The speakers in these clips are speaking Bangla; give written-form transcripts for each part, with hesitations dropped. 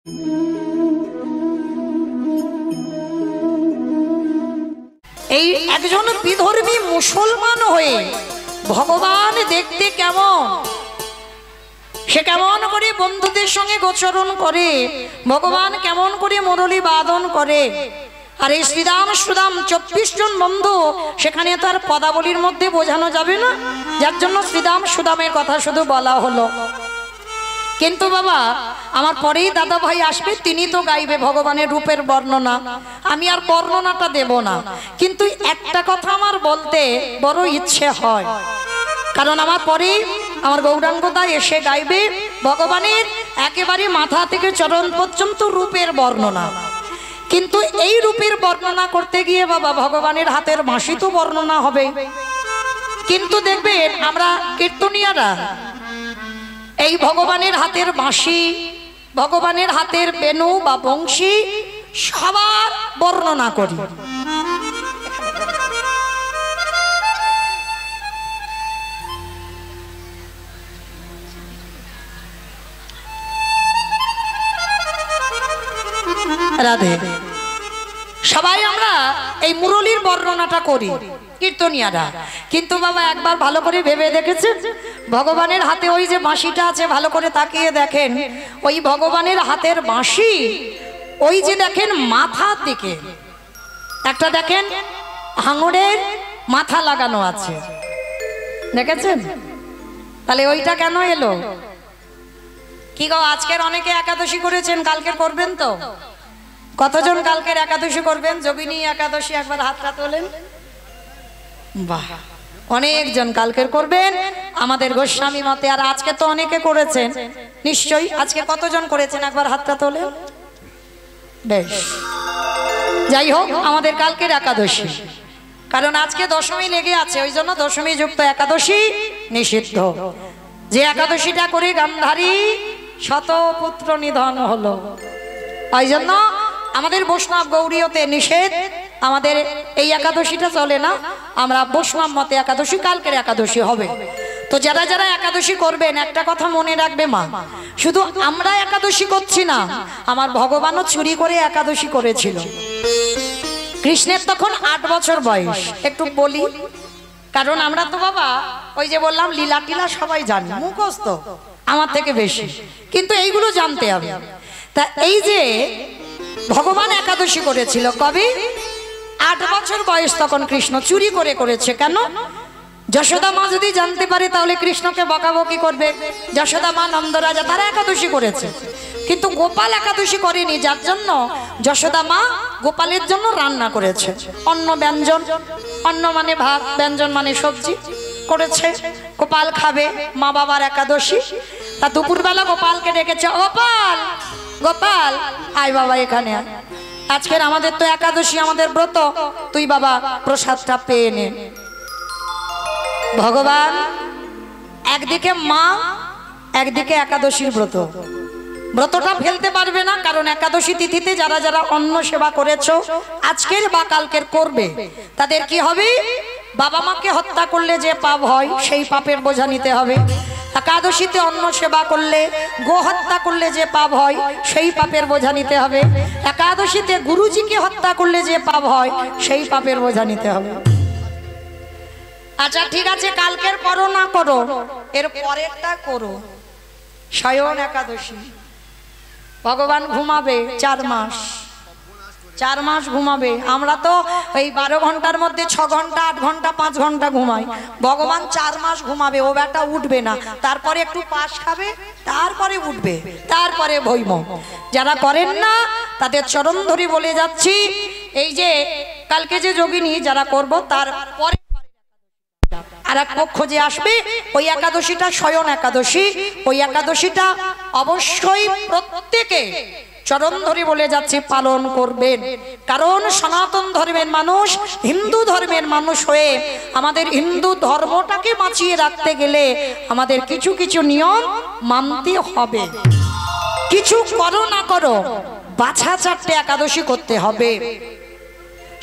এই একজন বিধর্মী মুসলমান হয়ে ভগবান দেখতে কেমন, সে কেমন করে বন্ধুদের সঙ্গে গোচরণ করে, ভগবান কেমন করে মুরলী বাদন করে। আর এই শ্রীরাম সুদাম 24 জন বন্ধু, সেখানে তার পদাবলীর মধ্যে বোঝানো যাবে না, যার জন্য শ্রীরাম সুদামের কথা শুধু বলা হলো। কিন্তু বাবা, আমার পরেই দাদা ভাই আসবে, তিনি তো গাইবে ভগবানের রূপের বর্ণনা, আমি আর বর্ণনাটা দেব না। কিন্তু একটা কথা আমার বলতে বড় ইচ্ছে হয়, কারণ আমার পরেই আমার গৌরাঙ্গদা এসে গাইবে ভগবানের একেবারে মাথা থেকে চরণ পর্যন্ত রূপের বর্ণনা। কিন্তু এই রূপের বর্ণনা করতে গিয়ে বাবা ভগবানের হাতের বাঁশি তো বর্ণনা হবে। কিন্তু দেখবেন আমরা কীর্তনিয়ারা এই ভগবানের হাতের বাঁশি, ভগবানের হাতের বেনু বা বংশী সবার বর্ণনা করি। রাধে, সবাই আমরা এই মুরলীর বর্ণনাটা করি কীর্তনিয়ারা। কিন্তু বাবা একবার ভালো করে ভেবে দেখেছেন ভগবানের হাতে ওই যে বাঁশিটা আছে, ভালো করে তাকিয়ে দেখেন ওই ভগবানের হাতের বাঁশি, ওই যে দেখেন মাথার দিকে একটা দেখেন হাঙড়ের মাথা লাগানো আছে, দেখেছেন? তাহলে ওইটা কেন এলো? কি গো, আজকের অনেকে একাদশী করেছেন, কালকে করবেন তো? কতজন কালকের একাদশী করবেন? যোগিনী একাদশী একবার হাতটা তোলেন। বাহ, অনেকজন কালকের করবেন আমাদের গোস্বামী মতে। আর আজকে তো অনেকে করেছেন নিশ্চয়ই, আজকে কতজন করেছেন একবার হাতটা তোলেন। বেশ, যাই হোক, আমাদের কালকের একাদশী, কারণ আজকে দশমী লেগে আছে, ওই জন্য দশমী যুক্ত একাদশী নিষিদ্ধ। যে একাদশীটা করে গান্ধারী শতপুত্র নিধন হলো, ওই জন্য আমাদের বৈষ্ণব গৌরীয়তে নিষেধ, আমাদের এই একাদশীটা চলে না। আমরা বৈষ্ণব মতে একাদশী কালকের একাদশী হবে। তো যারা যারা একাদশী করবেন একটা কথা মনে রাখবে মা, শুধু আমরা একাদশী করছি না, আমার ভগবানও চুরি করে একাদশী করেছিল। কৃষ্ণের তখন 8 বছর বয়স। একটু বলি, কারণ আমরা তো বাবা ওই যে বললাম লীলা টিলা সবাই জানি, মুখস্থ আমার থেকে বেশি, কিন্তু এইগুলো জানতে হবে। তা এই যে ভগবান একাদশী করেছিল কবে? 8 বছর বয়স তখন কৃষ্ণ চুরি করে করেছে। কেন? যশোদা মা যদি জানতে পারে তাহলে কৃষ্ণকে বকাবকি করবে। যশোদা মা, নন্দরাজা তারা একাদশী করেছে, কিন্তু গোপাল একাদশী করেনি, যার জন্য যশোদা মা গোপালের জন্য রান্না করেছে অন্ন ব্যঞ্জন। অন্ন মানে ভাত, ব্যঞ্জন মানে সবজি করেছে, গোপাল খাবে, মা বাবার একাদশী। তা দুপুরবেলা গোপালকে ডেকেছে, গোপাল গোপাল আয় বাবা এখানে, আজকের আমাদের তো একাদশী, আমাদের ব্রত, তুই বাবা প্রসাদটা পেয়ে নে। ভগবান একদিকে মা, একদিকে একাদশীর ব্রত, ব্রতটা ফেলতে পারবে না, কারণ একাদশী তিথিতে যারা যারা অন্ন সেবা করেছো আজকের বা কালকের করবে, তাদের কি হবে? বাবা মাকে হত্যা করলে যে পাপ হয় সেই পাপের বোঝা নিতে হবে। একাদশীতে অন্ন সেবা করলে, গো হত্যা করলে যে পাপ হয় সেই পাপের বোঝা নিতে হবে। একাদশীতে গুরুজিকে হত্যা করলে যে পাপ হয় সেই পাপের বোঝা নিতে হবে। আচ্ছা ঠিক আছে, কালকের করো না করো, এর পরেরটা করো, শয়ন একাদশী। ভগবান ঘুমাবে 4 মাস, 4 মাস ঘুমাবে। আমরা তো এই 12 ঘন্টার মধ্যে 6 ঘন্টা, 8 ঘন্টা, 5 ঘন্টা ঘুমাই। ভগবান 4 মাস ঘুমাবে, ও বেটা উঠবে না, তারপরে একটু পাশ খাবে, তারপরে উঠবে, তারপরে ভৈম। যারা করেন না তাদের চরণ ধরে বলে যাচ্ছি, এই যে কালকে যে যোগিনী যারা করব, তারপরে আর এক পক্ষ যে আসবে, ওই একাদশীটা শয়ন একাদশী। ওই একাদশীটা অবশ্যই প্রত্যেকে চরণ ধরে বলে যাচ্ছে পালন করবেন, কারণ সনাতন ধর্মের মানুষ, হিন্দু ধর্মের মানুষ হয়ে আমাদের হিন্দু ধর্মটাকে বাঁচিয়ে রাখতে গেলে আমাদের কিছু কিছু নিয়ম মানতে হবে। কিছু করো না করো, বাছা 4টে একাদশী করতে হবে।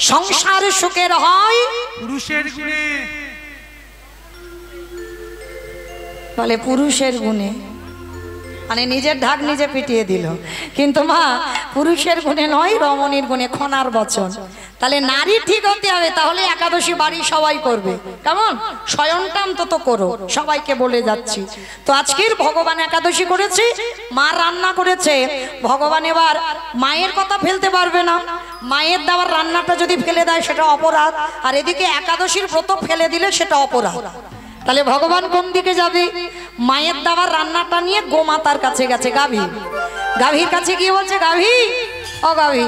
সংসার সুখের হয় পুরুষের গুণে, বলে পুরুষের গুণে। মানে নিজের ঢাক নিজে পিটিয়ে দিল। কিন্তু মা পুরুষের গুণে নয়, রমণীর গুণে, খনার বচন। তাহলে নারী ঠিক হতে হবে, তাহলে একাদশী বাড়ি সবাই করবে। কেমন? স্বয়ংটা অন্তত করো, সবাইকে বলে যাচ্ছি। তো আজকের ভগবান একাদশী করেছে, মা রান্না করেছে। ভগবান এবার মায়ের কথা ফেলতে পারবে না। মায়ের দেওয়ার রান্নাটা যদি ফেলে দেয় সেটা অপরাধ, আর এদিকে একাদশীর ব্রত ফেলে দিলে সেটা অপরাধ। তাহলে ভগবান কোন দিকে যাবে? মায়ের দেওয়ার রান্নাটা নিয়ে গোমাতার কাছে গেছে। গাভীর কাছে গিয়ে বলছে, গাভী ও গাভী,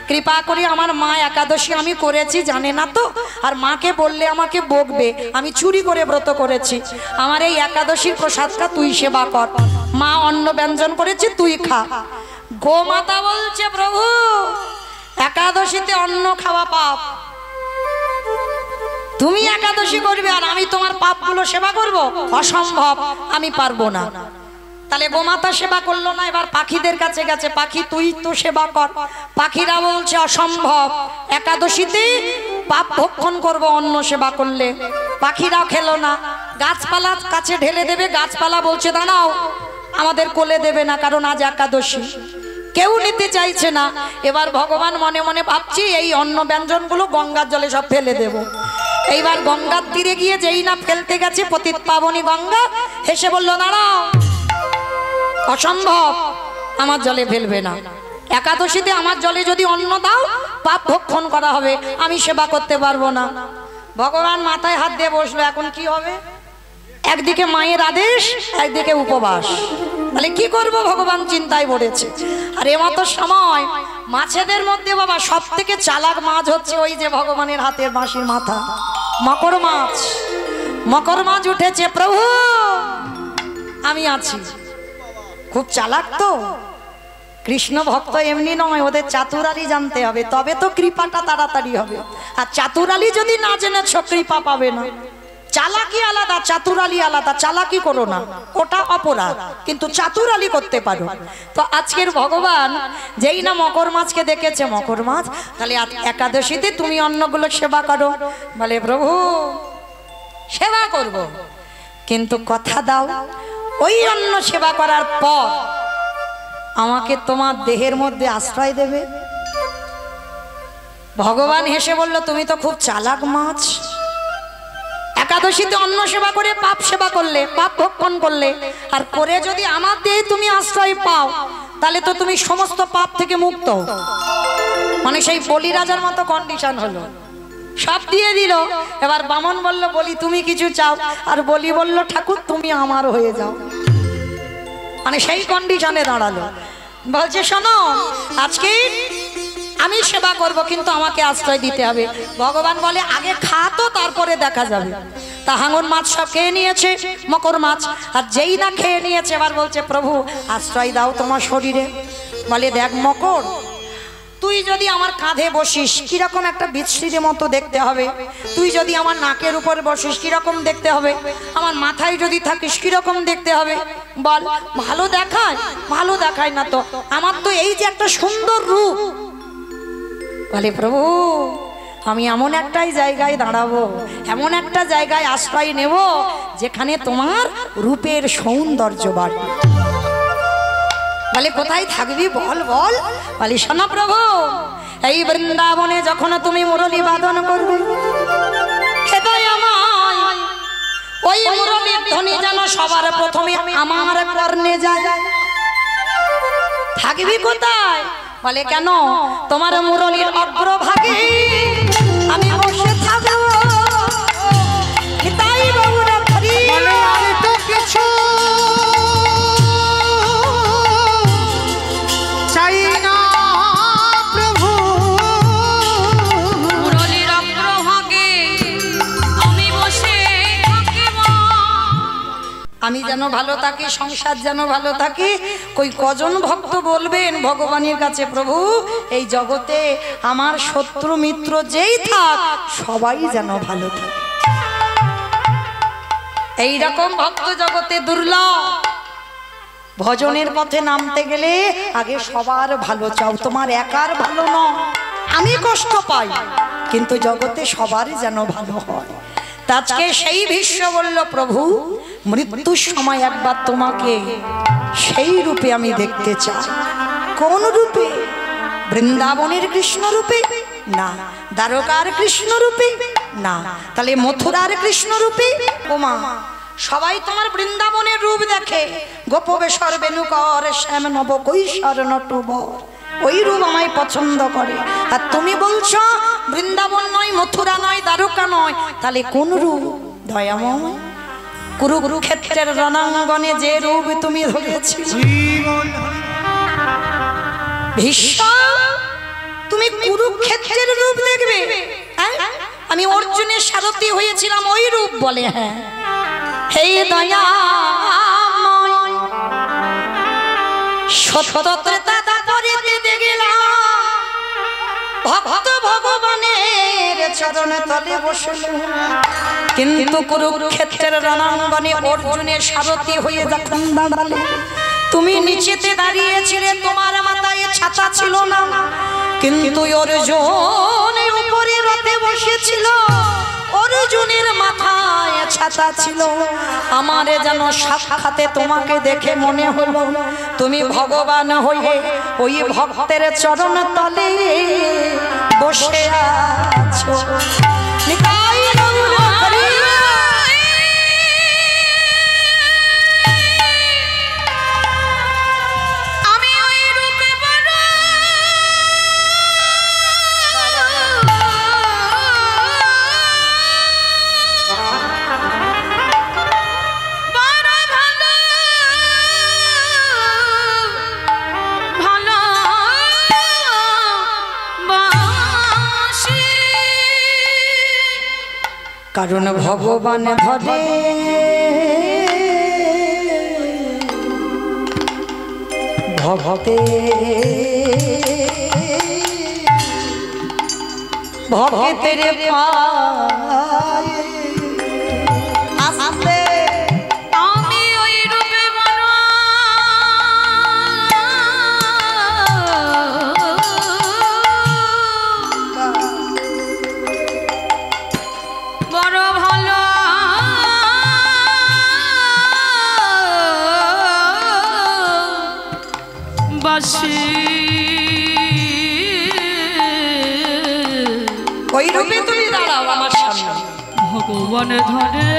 কৃপা করে আমার মা একাদশী আমি করেছি জানে না তো, আর মাকে বললে আমাকে বকবে, আমি চুরি করে ব্রত করেছি, আমার এই একাদশীর প্রসাদটা তুই সেবা কর, মা অন্ন ব্যঞ্জন করেছি তুই খা। গোমাতা বলছে, প্রভু একাদশীতে অন্ন খাওয়া পাপ, তুমি একাদশী করবে আর আমি তোমার পাপগুলো সেবা করব? অসম্ভব, আমি পারবো না। তাহলে গোমাতা সেবা করলো না, এবার পাখিদের কাছে গেছে, পাখি তুই তো সেবা কর। পাখিরা বলছে অসম্ভব, একাদশীতে পাপ ভক্ষণ করব অন্ন সেবা করলে। পাখিরাও খেলো না, গাছপালা কাছে ঢেলে দেবে, গাছপালা বলছে দাঁড়াও, আমাদের কোলে দেবে না, কারণ আজ একাদশী। কেউ নিতে চাইছে না। এবার ভগবান মনে মনে ভাবছি এই অন্ন ব্যঞ্জনগুলো গঙ্গার জলে সব ফেলে দেব। এইবার গঙ্গার তীরে গিয়ে যেই না ফেলতে গেছে, পতিত পাবনী গঙ্গা হেসে বলল, দাঁড়াও, অসম্ভব, আমার জলে ফেলবে না। একাদশীতে আমার জলে যদি অন্ন দাও পাপ ভক্ষণ করা হবে, আমি সেবা করতে পারবো না। ভগবান মাথায় হাত দিয়ে বসলো, এখন কি হবে? একদিকে মায়ের আদেশ, একদিকে উপবাস। তাহলে কি করব? ভগবান চিন্তায় পড়েছে। আর এমতো সময় মাছেদের মধ্যে বাবা সব থেকে চালাক মাছ হচ্ছে ওই যে ভগবানের হাতের বাঁশির মাথা, মকর মাছ। মকর মাছ উঠেছে, প্রভু আমি আছি। খুব চালাক তো, কৃষ্ণ ভক্ত এমনি নয়, ওদের চাতুরালি জানতে হবে, তবে তো কৃপাটা তাড়াতাড়ি হবে। আর চাতুরালি যদি না জেনেছ কৃপা পাবে না। চালাকি আলাদা, চাতুরালি আলাদা। চালাকি করো না, ওটা অপরাধ, কিন্তু চাতুরালি করতে পারো। তো আজকের ভগবান যেই না মকর মাছকে দেখেছে, মকর মাছ, তাহলে একাদশীতে তুমি অন্নগুলো সেবা করো। বলে, প্রভু সেবা করব, কিন্তু কথা দাও ওই অন্ন সেবা করার পর আমাকে তোমার দেহের মধ্যে আশ্রয় দেবে। ভগবান হেসে বলল, তুমি তো খুব চালাক মাছ, একাদশীতে অন্ন সেবা করে পাপ সেবা করলে, পাপ ভক্ষণ করলে, আর করে যদি আমার দেহে তুমি আশ্রয় পাও, তাহলে তো তুমি সমস্ত পাপ থেকে মুক্ত। মানে সেই বলি রাজার মতো কন্ডিশন হলো, সব দিয়ে দিল। এবার বামন বলল, বলি তুমি কিছু চাও, আর বলি বলল, ঠাকুর তুমি আমার হয়ে যাও। মানে সেই কন্ডিশনে দাঁড়ালো। বলছে, শোনো, আজকে আমি সেবা করব, কিন্তু আমাকে আশ্রয় দিতে হবে। ভগবান বলে, আগে খা তো, তারপরে দেখা যাবে। তা হাঙর মাছ সব খেয়ে নিয়েছে, মকর মাছ, আর যেই না খেয়ে নিয়েছে এবার বলছে, প্রভু আশ্রয় দাও তোমার শরীরে। বলে, দেখ মকর, তুই যদি আমার কাঁধে বসিস কিরকম একটা বিচ্ছিরি মতো দেখতে হবে, তুই যদি আমার নাকের উপর বসিস কিরকম দেখতে হবে, আমার মাথায় যদি থাকিস কিরকম দেখতে হবে, বল ভালো দেখায়? ভালো দেখায় না তো, আমার তো এই যে একটা সুন্দর রূপ। বলে, প্রভু আমি এমন একটাই জায়গায় দাঁড়াবো, এমন একটা জায়গায় আশ্রয় নেব যেখানে তোমার রূপের সৌন্দর্য বাড়বে। বলে, কোথায় থাকবি বল বল। বলি, শোনো প্রভু, এই বৃন্দাবনে যখন তুমি মুরলী বাদন করবে, হৃদয় আমায় ওই মুরলীর ধ্বনি যেন সবার প্রথমে আমার কর্ণে যায়। থাকবি কোথায়? বলে, কেন? তোমার মুরলীর অগ্রভাগে আমি বসে থাকবো। তাই বাবুরা ধরি আমি তো কিছু চাই না প্রভু, মুরলীর অগ্রভাগে আমি বসে থাকিব। আমি যেন ভালো থাকি, সংসার যেন ভালো থাকি। কই কজন ভক্ত বলবেন ভগবানের কাছে, প্রভু এই জগতে আমার শত্রু মিত্র যেই থাক সবাই যেন ভালো থাকে। এইরকম ভক্ত জগতে দুর্লভ। ভজনের পথে নামতে গেলে আগে সবার ভালো চাও, তোমার একার ভালো নয়। আমি কষ্ট পাই, কিন্তু জগতে সবারই যেন ভালো হয়। আজকে সেই ভীষ্ম বলল, প্রভু মৃত্যুর সময় একবার তোমাকে সেই রূপে আমি দেখতে চাই। কোন রূপে? বৃন্দাবনের কৃষ্ণ রূপে না, দ্বারকার কৃষ্ণ রূপে না, তাহলে মথুরার কৃষ্ণ রূপে? ওমা, সবাই তোমার বৃন্দাবনের রূপ দেখে, গোপবেশর বেণুকর শ্যাম নব কৈশোর নটবর, ওই রূপ আমায় পছন্দ করে। আর তুমি বলছো বৃন্দাবন নয়, মথুরা নয়, দ্বারকা নয়, তাহলে কোন রূপ? দয়াময়, কুরুক্ষেত্রের রণাঙ্গনে যে রূপ তুমি ধরেছিলে, ভীষ্ম তুমি কুরুক্ষেত্রের রূপ দেখবে? আমি অর্জুনের সারথি হয়েছিলাম, ওই রূপ বলে? হ্যাঁ, হে দয়াময়, সত্যত্রেতা দাপরিতে গেলাম, ভক্ত ভগবানের চরণ তলে বসল, কিন্তু কুরুক্ষেত্রের রণাঙ্গনে অর্জুনের সারথি হয়ে যখন দাঁড়ালে, তুমি নিচেতে দাঁড়িয়েছিলে, তোমার মাথায় ছাতা ছিল না, কিন্তু অর্জুন উপরে রথে বসেছিল, অর্জুনের মাথায় ছাতা ছিল। আমার যেন সাক্ষাতে তোমাকে দেখে মনে হলো তুমি ভগবান হয়ে ওই ভক্তের চরণ তলে বসে আছো। কারণ ভগবান ধরে ভক্তে, ভক্তের পায়ে আসতে আমি ওই রূপে বড় ভালো বাসি, ওই রূপে তুমি দাঁড়াও আমার সামনে। ভগবান ধরে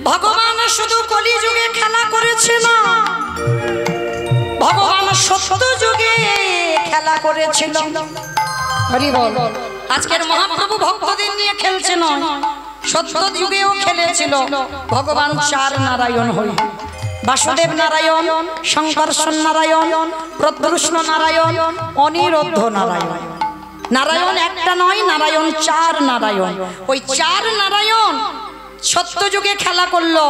ভগবান শুধু কলিযুগে খেলা করেছে না, ভগবান সত্য যুগে খেলা করেছিল। হরি বল। আজকের মহাপ্রভু ভক্তদের নিয়ে খেলছে নয়, সত্য যুগেও খেলেছিল। ভগবান চার নারায়ণ হয়ে, বাসুদেব নারায়ণ, শঙ্কর্ষণ নারায়ণ, প্রদ্যুষ্ণ নারায়ণ, অনিরুদ্ধ নারায়ণ। নারায়ণ একটা নয়, নারায়ণ চার নারায়ণ। ওই চার নারায়ণ সত্য যুগে খেলা করলো,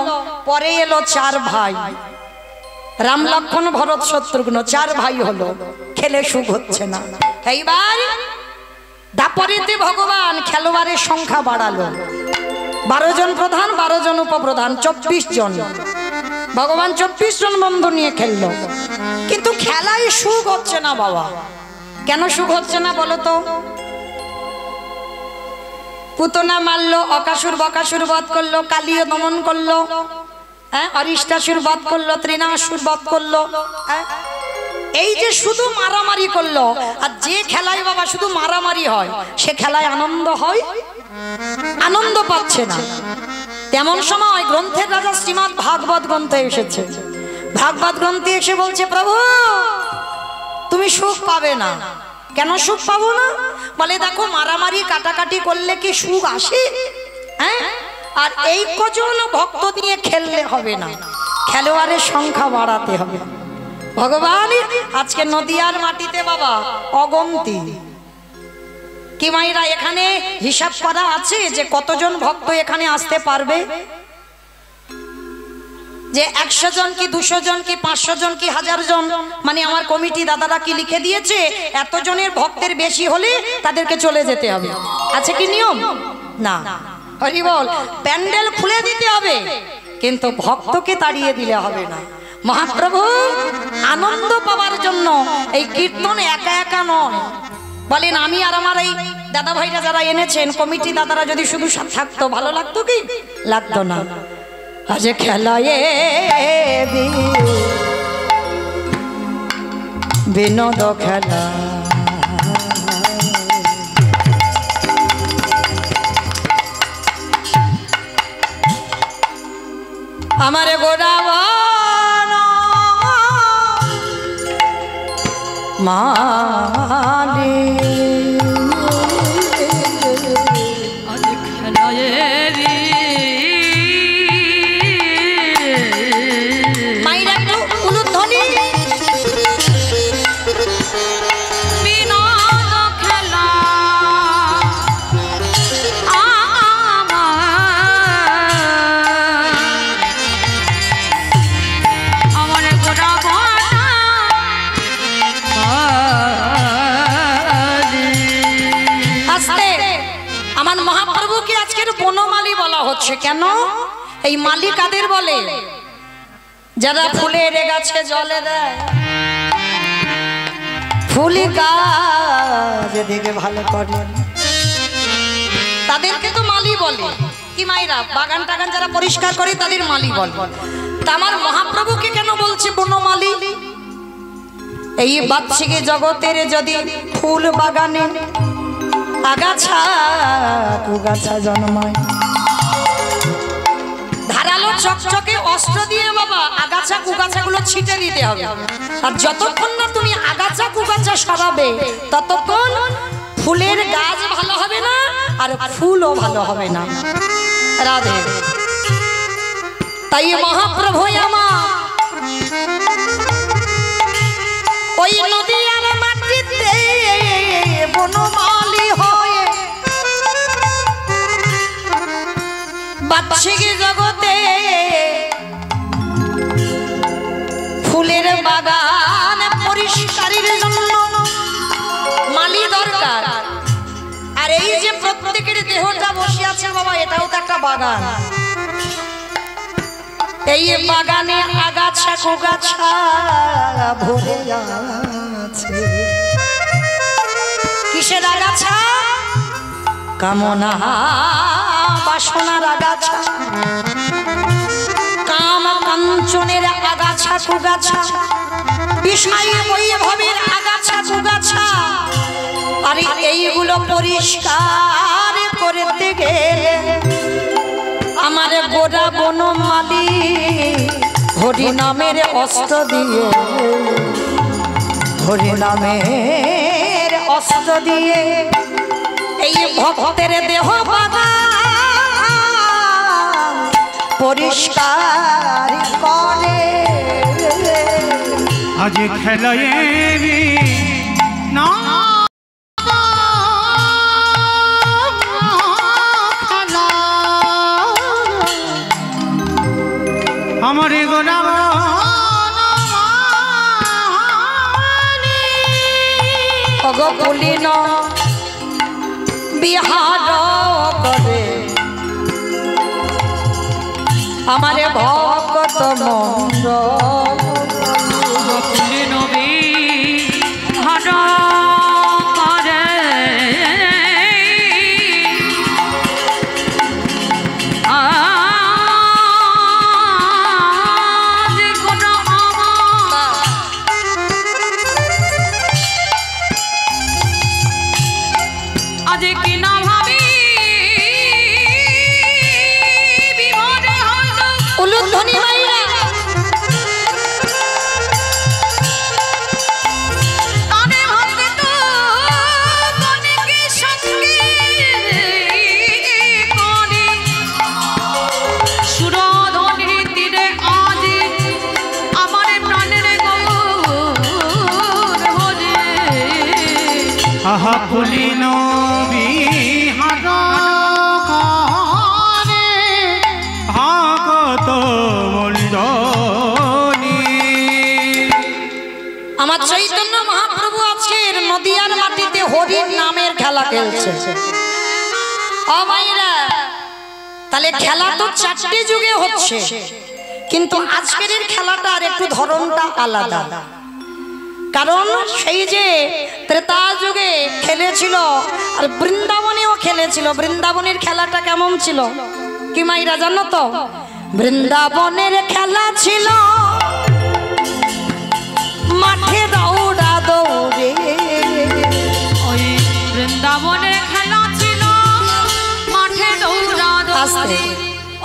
পরে এলো চার ভাই, রাম লক্ষ্মণ ভরত শত্রুঘ্ন, চার ভাই হলো, খেলে সুখ হচ্ছে না। এইবার দাপরিতে ভগবান খেলোয়াড়ের সংখ্যা বাড়ালো, 12 জন প্রধান, 12 জন উপপ্রধান, 24 জন। ভগবান 24 জন বন্ধু নিয়ে খেললো, কিন্তু খেলায় সুখ হচ্ছে না বাবা। কেন সুখ হচ্ছে না বলো তো? পুতনা মারলো, অকাসুর বকাসুর বধ করলো, কালীয় দমন করলো, অরিষ্টাসুর বধ করলো, তৃণাসুর বধ করলো। এই যে শুধু মারামারি করলো, আর যে খেলায় বাবা শুধু মারামারি হয়, সে খেলায় আনন্দ হয়? আনন্দ পাচ্ছে না। তেমন সময় গ্রন্থের রাজা শ্রীমদ্ ভাগবত গ্রন্থে এসেছে। ভাগবত গ্রন্থে এসে বলছে, প্রভু তুমি সুখ পাবে না। কেন সুখ পাবো না? বলে দেখো, মারামারি কাটাকাটি করলে কি সুখ আসে? আর এই কজন ভক্ত নিয়ে খেললে হবে না, খেলোয়াড়ের সংখ্যা বাড়াতে হবে। ভগবান আজকে নদিয়ার মাটিতে বাবা অগন্তি কি মাইরা, এখানে হিসাব করা আছে যে কতজন ভক্ত এখানে আসতে পারবে? যে 100 জন কি 200 জন কি 500 জন কি 1000 জন, মানে আমার কমিটি দাদারা কি লিখে দিয়েছে এত জনের ভক্তের বেশি হলে তাদেরকে চলে যেতে হবে। আছে কি নিয়ম? না। হরি বল। প্যান্ডেল খুলে দিতে হবে, কিন্তু ভক্তকে তাড়িয়ে দিলে হবে না। মহাপ্রভু আনন্দ পাওয়ার জন্য এই কীর্তন একা একা নয়, বলেন আমি আর আমার এই দাদা ভাইরা যারা এনেছেন কমিটি দাদারা যদি শুধু থাকতো ভালো লাগতো কি? লাগতো না। আজ খেলায় বিনোদ খেলা আমার গোড়াবন মালি আজ খেলায় মাইরা একটু উলুধ্বনি বিনোদ খেলা আমার আমার মহাপ্রভুকে আজকের বনমালী বলা হচ্ছে কেন? এই মালি কাদের বলে? যারা ফুলের গাছে জলে দেয়, ফুল গাছ দেখে ভালো করে, তাদেরকে তো মালি বলে। কি মাইরা বাগান টাগান যারা পরিষ্কার করে তাদের মালি বলে। তা আমার মহাপ্রভুকে কেন বলছে বনমালী? এই বাচ্চিকে জগতের যদি ফুল বাগানে আগাছা কুগাছা জন্মায়, ধারালো চকচকে অস্ত্র দিয়ে বাবা আগাছা কুগাছা গুলো ছিটে দিতে হবে। আর যতক্ষণ না তুমি আগাছা কুগাছা সরাবে ততক্ষণ ফুলের গাছ ভালো হবে না আর ফুলও ভালো হবে না। রাধে। তাই মহাপ্রভু আমার ওই নদী আর মাটিতে বনমালী হয়ে বাচ্চিকে জগতে ফুলের বাগান পরিষ্কারের জন্য মালি দরকার। আর এই যে প্রত্যেকের দেহটা বসে আছে বাবা, এটাও তো একটা বাগান। এই বাগানে আগাছা কুগাছা ভরে আছে। কিসের আগাছা? কামনা বাসনার আগাছা, কাম কাঞ্চনের আগাছা কুগাছা, বিষয় বৈভবের আগাছা কুগাছা। আর এইগুলো পরিষ্কার করতে গেলে আমার গোড়া বনমালী হরি নামের অস্ত্র দিয়ে, হরি নামের অস্ত্র দিয়ে এই ভক্তের দেহ বাগান পরিষ্কার করে। আজ খেলায় না আমার গোলা পুলিন বিহার করে আমারে ভক্ত মন্দ আহা পুলিন বিহার করে ভাগত মণ্ডলী। আমার চৈতন্য মহাপ্রভু আজকের নদিয়ার মাটিতে হরির নামের খেলা খেলছে। ও মায়েরা, তাহলে খেলা তো চারটে যুগে হচ্ছে, কিন্তু আজকের খেলাটা আর একটু ধরনটা আলাদা। কারণ সেই যে ত্রেতা যুগে খেলেছিল আর বৃন্দাবনেও খেলেছিল। বৃন্দাবনের খেলাটা কেমন ছিল কি মাইরা জানো তো? বৃন্দাবনের খেলা ছিল মাঠে দৌড়া দৌড়ে। ওই বৃন্দাবনের খেলা ছিল মাঠে দৌড়া আস্তে দৌড়ে।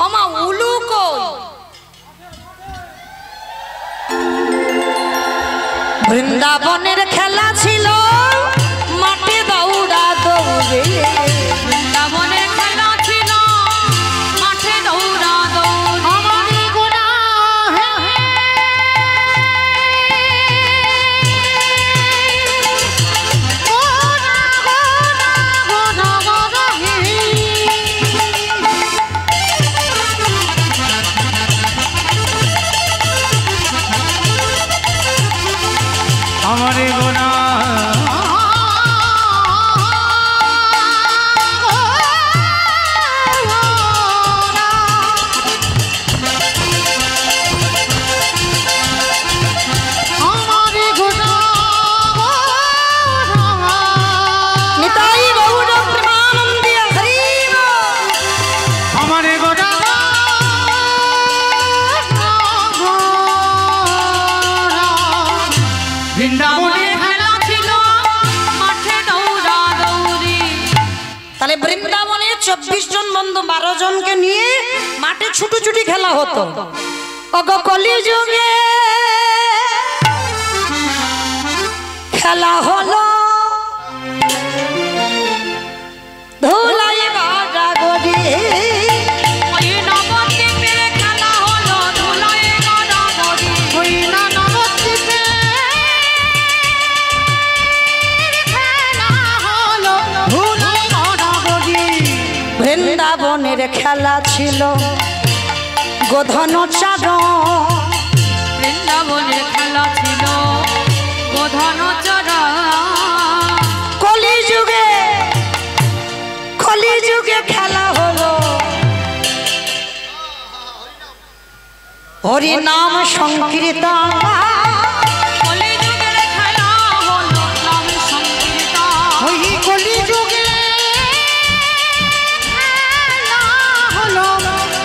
ওমা উলু কই? বৃন্দাবনের খেলা ছিল মাঠে দৌড়া দৌড়ে। বৃন্দাবনের খেলা ছিল মাঠে দৌড়া দৌড়ে। আমারি গোনা হে আমারি গোনা নিতাই গৌর প্রেমানন্দে হরি বল। আমারি গোনা বৃন্দাবনে খেলা ছিল মাঠে দৌড়া দৌড়ি। তাহলে বৃন্দাবনে 24 জন বন্ধু 12 জনকে নিয়ে মাঠে ছুটোছুটি খেলা হতো। ওগো কলিযুগে খেলা হলো ধুলাই গাড়াগড়ি। ওই নবদ্বীপের খেলা হলো ধুলায় গড়াগড়ি। ওই না নবদ্বীপে খেলা হলো ধুলাই গড়াগড়ি। বৃন্দাবনের খেলা ছিল গোধন চারণ। বৃন্দাবনের খেলা ছিল গোধন চড়া। কলিযুগে খেলা হলো হরি নাম সংকীর্তন। কলিযুগের খেলা হলো নাম সংকীর্তন। ওই কলিযুগে খেলা হলো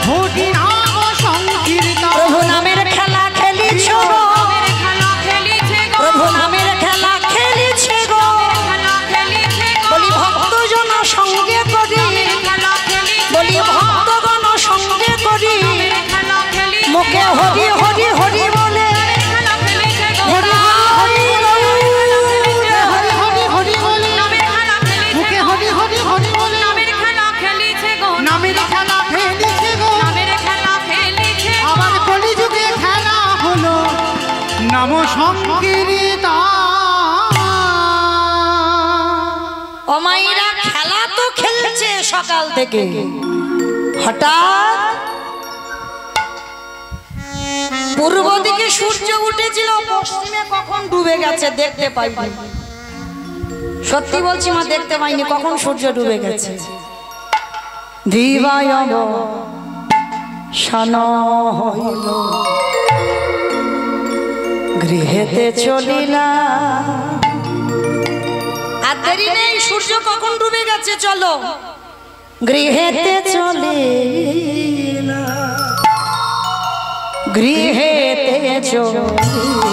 হরি নাম সংকীর্তন। প্রভু নামের খেলা খেলিছ গো, নামের খেলা খেলিছে গো। প্রভু নামের খেলা খেলিছে গো। খেলা খেলিছে গো। বলি ভক্তজন সঙ্গে করি, নামের খেলা খেলিছে বলি গো। ভক্তগণ সঙ্গে করি। নামের খেলা খেলিছে মুখে গো। হরি হরি হরি বলে খেলা খেলিছে গো। হরি হরি হরি হরি বলে নামের খেলা খেলিছে মুখে গো। হরি হরি হরি বলে নামের খেলা খেলিছে গো। নামের খেলা খেলিছে গো। নামের খেলা খেলিছে গো। আবার কলিযুগে খেলা হলো নাম সংকীর্তন। অমাইরা খেলা তো খেলছে সকাল থেকে, হঠাৎ পূর্ব দিকে সূর্য উঠেছিল, পশ্চিমে কখন ডুবে গেছে দেখতে পাইনি। সত্যি বলছি মা, দেখতে পাইনি কখন সূর্য ডুবে গেছে। দিবায়ব শান হইল গৃহেতে চলিলা। আর দেরি নেই, সূর্য কখন ডুবে গেছে, চলো গৃহেতে চলিলা। গৃহেতে চলিলা।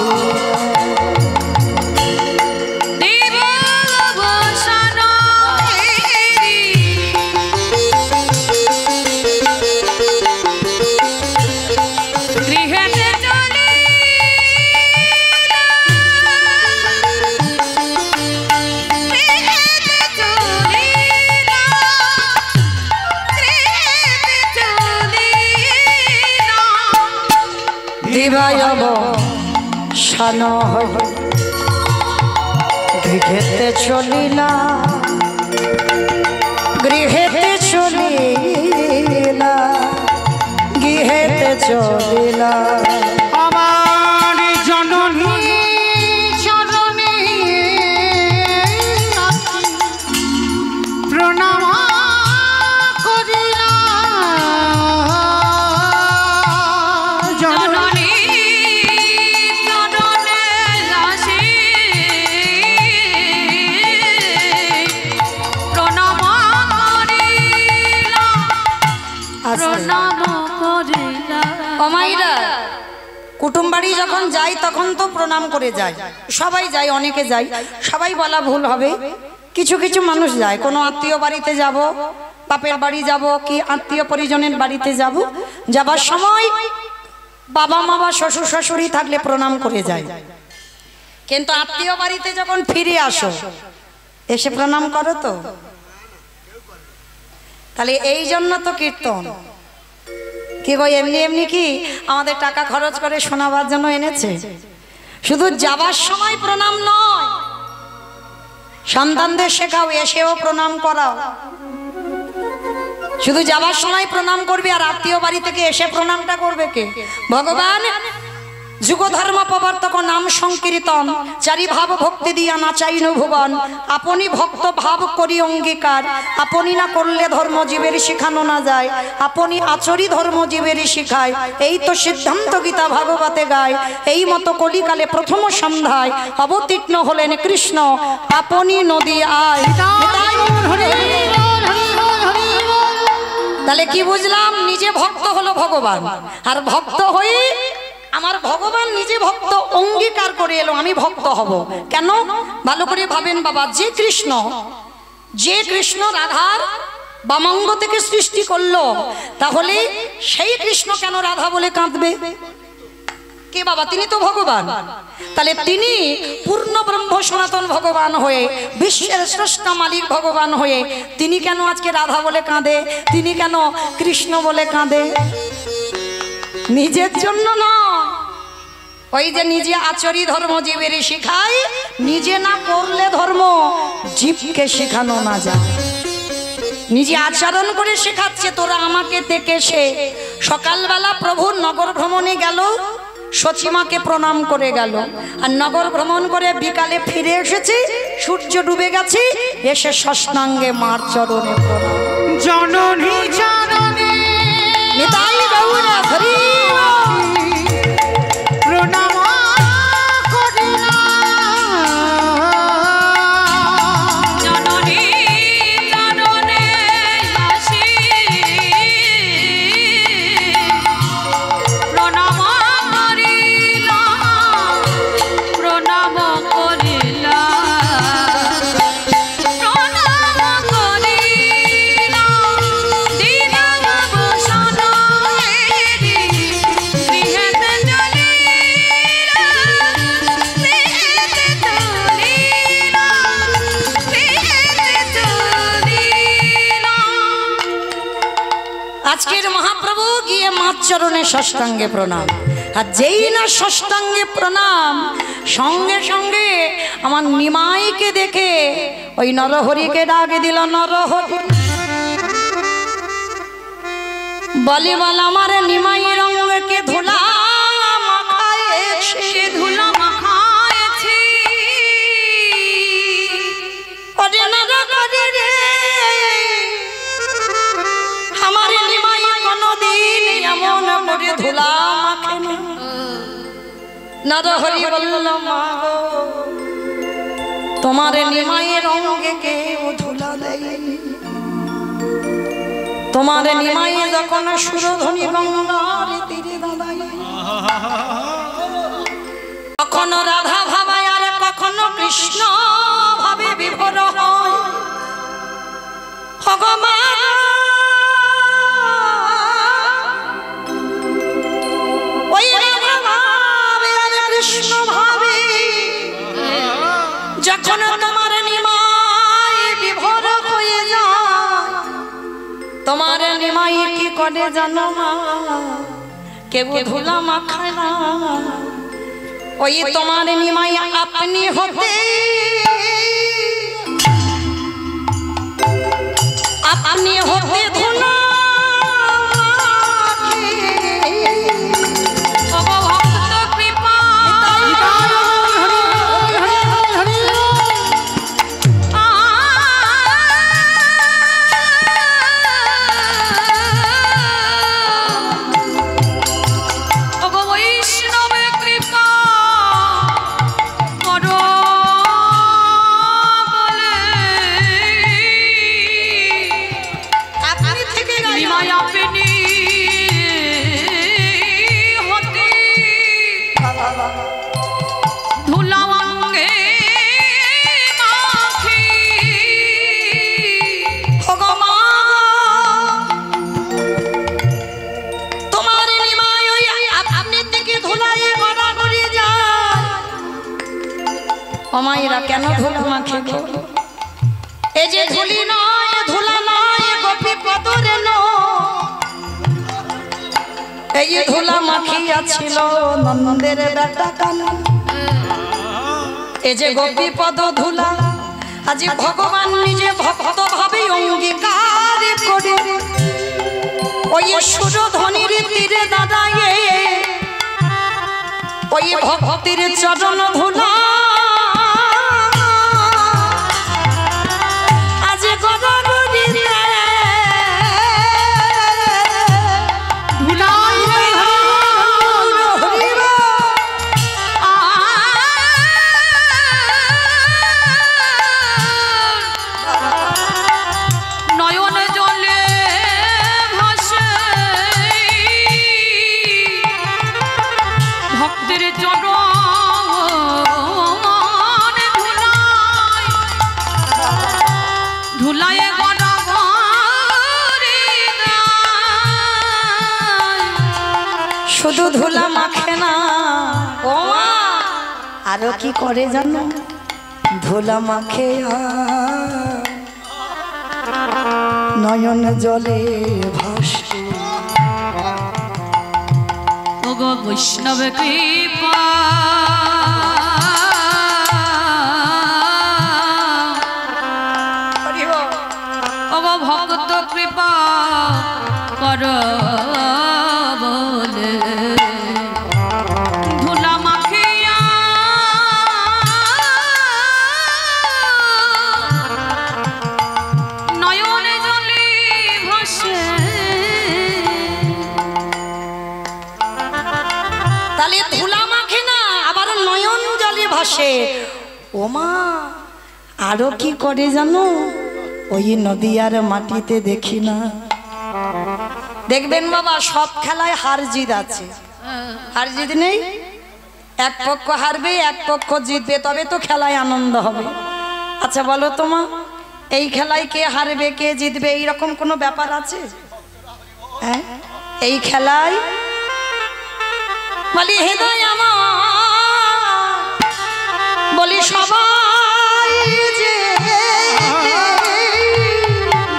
দিবায়ব শান হইল গৃহেতে চলিলা। গৃহেতে চলিলা, গৃহেতে চলিলা। আমার জননী চরণে প্রণাম করিলা। জননী চরণে আশীষ প্রণাম করিলাম। অমাইরা কুটুম বাড়ি যখন যাই তখন তো প্রণাম করে যায়, সবাই যায়, অনেকে যায়, সবাই বলা ভুল হবে, কিছু কিছু মানুষ যায়। কোনো আত্মীয় বাড়িতে যাব, বাপের বাড়ি যাব, কি আত্মীয় পরিজনের বাড়িতে যাব, যাবার সময় বাবা মা বা শ্বশুর শাশুড়ি থাকলে প্রণাম করে যায়। কিন্তু আত্মীয় বাড়িতে যখন ফিরে আসো এসে প্রণাম করো তো? তাহলে এই জন্য তো কীর্তন। কি গো এমনি এমনি কি আমাদের টাকা খরচ করে শোনাবার জন্য এনেছে? শুধু যাবার সময় প্রণাম নয়, সন্তানদের শেখাও, এসেও প্রণাম করাও। শুধু যাবার সময় প্রণাম করবে আর আত্মীয় বাড়ি থেকে এসে প্রণামটা করবে কে? ভগবান যুগ ধর্ম প্রবর্তক নাম সংকীর্তন, চারি ভাব ভক্তি দিয়া নাচাইন ভুবন, আপনি ভক্ত ভাব করি অঙ্গীকার, আপনি না করলে ধর্ম জীবের শিখানো না যায়, আপনি আচরি ধর্ম জীবের শিখায়, এই তো সিদ্ধান্ত গীতা ভাগবতে গায়। এই মতো কলিকালে প্রথম সন্ধ্যায় অবতীর্ণ হলেন কৃষ্ণ, আপনি নদী আয়। তাহলে কি বুঝলাম? নিজে ভক্ত হলো ভগবান, আর ভক্ত হয়ে আমার ভগবান নিজে ভক্ত অঙ্গীকার করে এলো, আমি ভক্ত হব। কেন? ভালো করে ভাবেন বাবা, যে কৃষ্ণ রাধার বামাঙ্গ থেকে সৃষ্টি করলো, তাহলে সেই কৃষ্ণ কেন রাধা বলে কাঁদবে? কে বাবা? তিনি তো ভগবান। তাহলে তিনি পূর্ণ ব্রহ্ম সনাতন ভগবান হয়ে, বিশ্বের শ্রেষ্ঠ মালিক ভগবান হয়ে, তিনি কেন আজকে রাধা বলে কাঁদে? তিনি কেন কৃষ্ণ বলে কাঁদে? নিজের জন্য নয়। ওই যে নিজে আচরি ধর্ম জীবের শিখায়, নিজে না করলে ধর্ম জীবকে শেখানো না যায়। নিজে আচরণ করে শেখাচ্ছে, তোরা আমাকে দেখে। সে সকালবেলা প্রভুর নগর ভ্রমণে গেল, সচিমাকে প্রণাম করে গেল, আর নগর ভ্রমণ করে বিকালে ফিরে এসেছে, সূর্য ডুবে গেছে, এসে ষষ্ঠাঙ্গে মার চরণে প্রণাম। জননী চরণে নিতাই গৌরা হরি প্রণাম করিলাম। জননী চরণে আসি প্রণাম করিলাম, প্রণাম করিলাম, প্রণাম করিলাম। দিলাম বসন হেরি গৃহেতে চলিলাম, গৃহেতে চলিলাম, গৃহেতে চলিলাম। আজকের মহাপ্রভু গিয়ে মার চরণে ষষ্ঠাঙ্গে প্রণাম। আর যেই না ষষ্ঠাঙ্গে প্রণাম, সঙ্গে সঙ্গে আমার নিমাইকে দেখে ওই নরহরিকে ডাক দিল। নরহরি বলি বল আমার নিমাই রঙকে ধুলা মাখায়েছে, সে ধুলো মাখায়েছি, ওরে নরহরি রে, আমার নিমাই কোনদিন এমন করে ধুলা মাখে না। নরহরি বলল মা গো, তোমার নিমাইয়ের অঙ্গে কেউ ধুলা দেয়নি। তোমার নিমাইয়ে যখন সুরধ্বনি গঙ্গার তীরে দাঁড়ায়, কখনো রাধা ভাবায় আর কখনো কৃষ্ণ ভাবে বিভোর হয়। ভগবান ওই রাধা ভাবে আর কৃষ্ণ ভাবে, যখন তোমার নিমাই বিভোর হয়ে যায়, তোমার নিমাই কি করে জানো মা? কেউ ধুলা মাখায় না। ওই তোমার নিমাই আপনি হতে, আপনি হতে ধুলা ভক্ত কৃপা বৈষ্ণবে কৃপা করো বলে, আপনি থেকে অমাইরা কেন ধুলা মাখে গো? এই যে ধুলি নয় ধুলা নয় গোপী পদরে এই ধুলা মাখিয়া ছিল নন্দের বেটা কানন। এই যে গোপী পদ ধুলা আজ ভগবান নিজে ভক্ত ভাবে অঙ্গীকার করে ওই সুরধ্বনির তীরে দাঁড়ায়ে ওই ভক্তির চরণ ধুলা আজ গদাগরিতে শুধু ধুলা মাখে না ও মা আরো কি করে জানো? ধুলা মাখে নয়ন জলে ভাসে। ওগো বৈষ্ণব কৃপা ওগো ভক্ত কৃপা কর বলে ধুলা মাখিয়া নয়নে জলে ভাসে। তাহলে ধুলা মাখে না আবার নয়ন জলে ভাসে। ও মা আরো কি করে জানো? ওই নদীয়ার মাটিতে দেখি না দেখবেন বাবা সব খেলায় হার জিত আছে, হার জিত নেই? এক পক্ষ হারবে এক পক্ষ জিতবে তবে তো খেলায় আনন্দ হবে। আচ্ছা বলো তোমা এই খেলায় কে হারবে কে জিতবে এইরকম কোনো ব্যাপার আছে? হ্যাঁ এই খেলায় বলি হৃদয় আমার বলি সবাই যে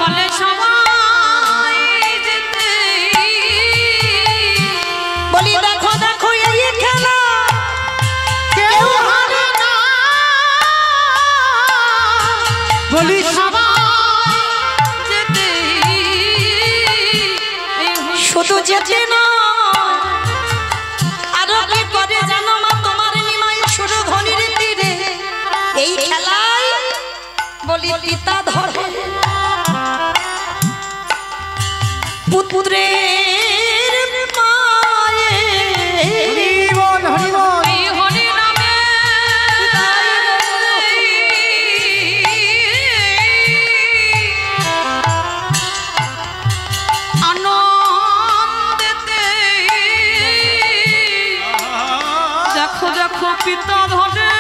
বলে সবাই যেতে বলি দেখো দেখো এই খেলা কেউ হারে না বলি সবাই যেতে শুধু যেতে না আরো কি করে জানো মা তোমার নিমাই সুরধ্বনির তীরে এই খেলায় বলি পিতা ধরে পুত্রের মায়ে হরিবল হরিবল এই হরি নামে আনন্দেতে দেখো দেখো পিতা ধরে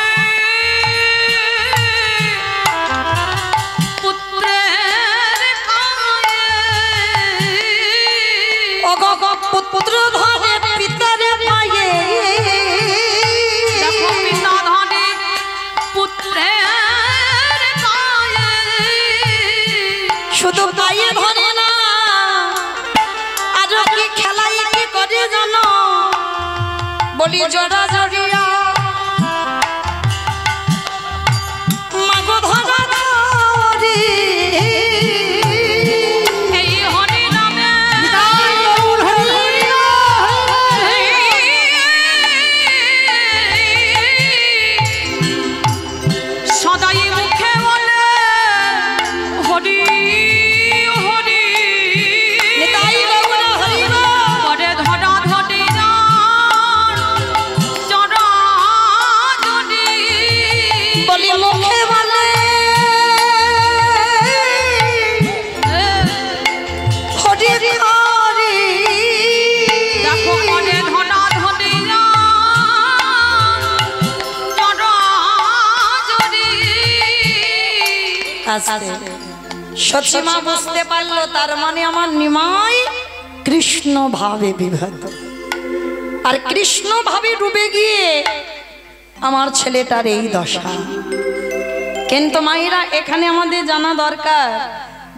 পুত্রের কায়ে পুত্র ধরে পিতার পায়ে দেখো পিতা ধরে পুত্রের কায়ে শুধু পায়ে ধরে না আজ কি খেলাই কি করে জানো? বলি জড়া জড়িয়া মাগো ধরা ধরি এই হরি নামে সদাই মুখে বলে হরি হরি নিতাই গৌর হরিব পরে ধরা ধরি যান চরা জড়ি বলি মুখে বলে হরি হরি দেখো পরে ধরা ধরি যান চরা জড়ি সচিমা বুঝতে পারলো তার মানে আমার নিমাই কৃষ্ণ ভাবে বিভক্ত আর কৃষ্ণ ভাবে ডুবে গিয়ে আমার ছেলেটার এই দশা। কিন্তু মায়েরা এখানে আমাদের জানা দরকার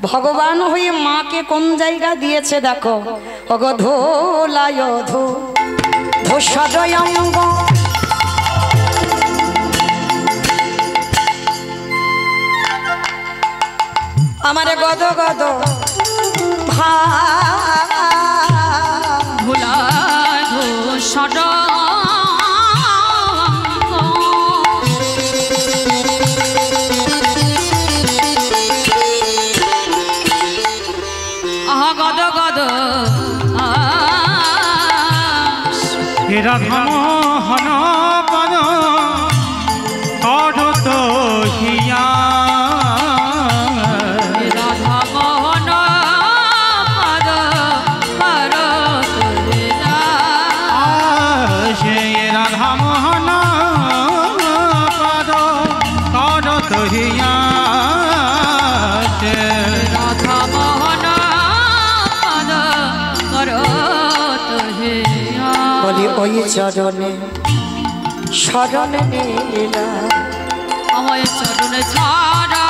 ভগবান হয়ে মাকে কোন জায়গা দিয়েছে দেখো। ওগো ধোলায় ধো ধূসরয়ঙ্গ আমার গদ গদ ভা ভোলা ধূসর গদ গদ রাধা মোহন পদ অডত হিয়া রাধা মোহন পদ করত লীলা। সে রাধা মোহন পদ অডত হিয়া রাধা মোহন পদ করত হিয়া। বলি ওই চরণে শরণ নীলা আমায় চরণে ছাড়া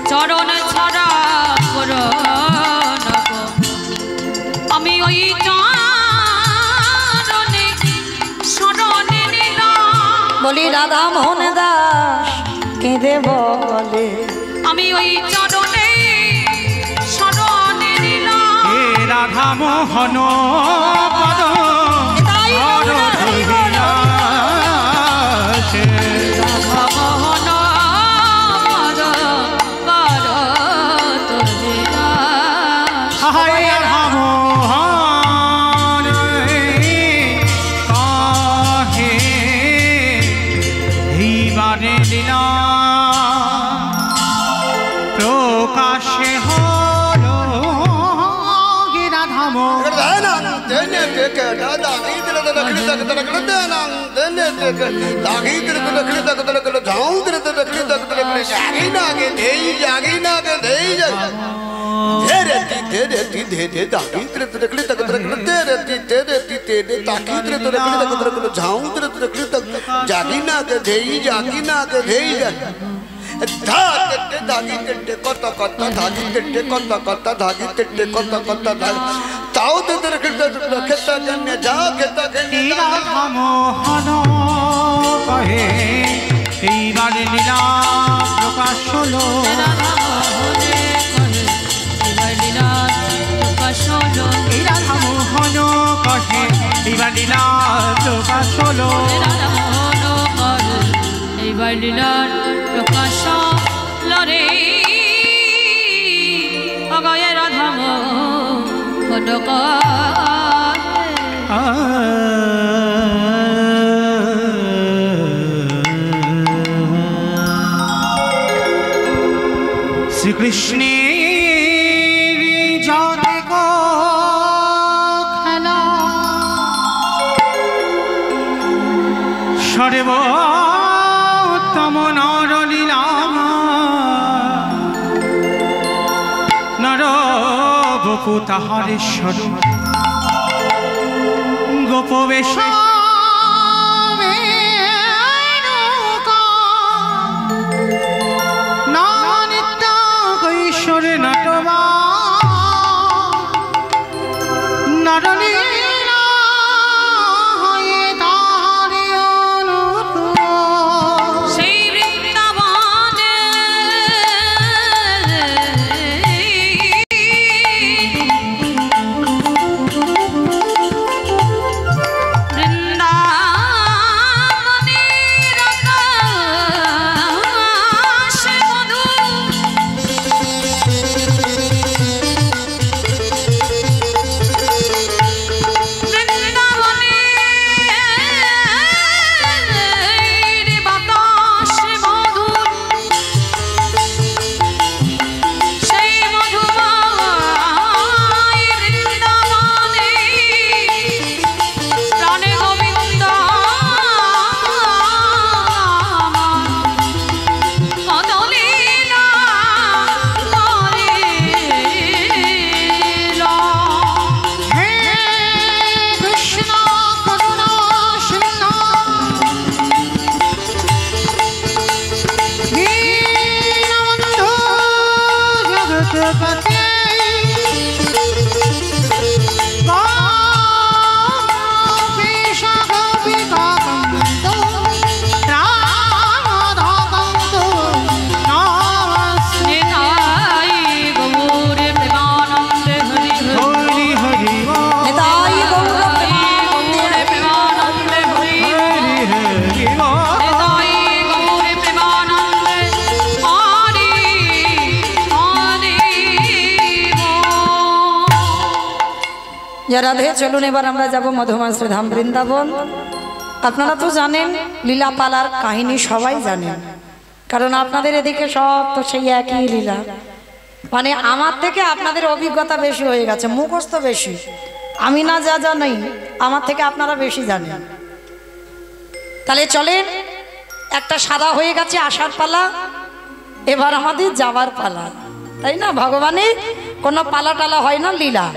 চরণে ছাড়া করো না গো। আমি ওই চরণে শরণে নিলাম। বলি রাধা মোহন দাস কেঁদে বলে আমি ওই চরণে শরণে নিলাম। হে রাধা মোহন পদ অডত হিয়া রাধা মোহন পদ করত লীলা। হায় রাধা মোহন কাহে ধীবারে লীলা প্রকাশে হলো হে রাধা মোহন জাগি না গে ধেই জাগি না গে ধেই ধাগি তেটে কত কত ধাগি তেটে কত কত ধাগি তেটে কত কত ধাগি তাও তোদের খেতা কেনে যা খেতা কেনে রাধা মোহন কহে এইবারে লীলা প্রকাশ হলো রাধা মোহনে কহে এবার লীলা প্রকাশ হলো। এই রাধা মোহন কহে এইবার লীলা প্রকাশ হলো রাধা মোহন কহে এইবার লীলার প্রকাশ হলো রে। অগয়ে রাধা মোহন কহে শ্রীকৃষ্ণের জতে গো খেলা সর্বোত্তম নরলীলা নর বপু তাহারেশ্বর গোপবেশ কৈশোরে নটবা নরলীলা হয়ে তাহারে অনুরূপ সেই বৃন্দাবনে বৃন্দাবনে রাধে চলুন এবার আমরা যাব মধুমাশ্রী ধাম বৃন্দাবন। আপনারা তো জানেন লীলা পালার কাহিনী সবাই জানেন, কারণ আপনাদের এদিকে সব তো সেই একই লীলা। মানে আমার থেকে আপনাদের অভিজ্ঞতা বেশি হয়ে গেছে, মুখস্থ বেশি। আমি না যা জানি আমার থেকে আপনারা বেশি জানেন। তাহলে চলেন, একটা সাদা হয়ে গেছে আসার পালা, এবার আমাদের যাবার পালা, তাই না? ভগবানের কোনো পালা টালা হয় না, লীলা।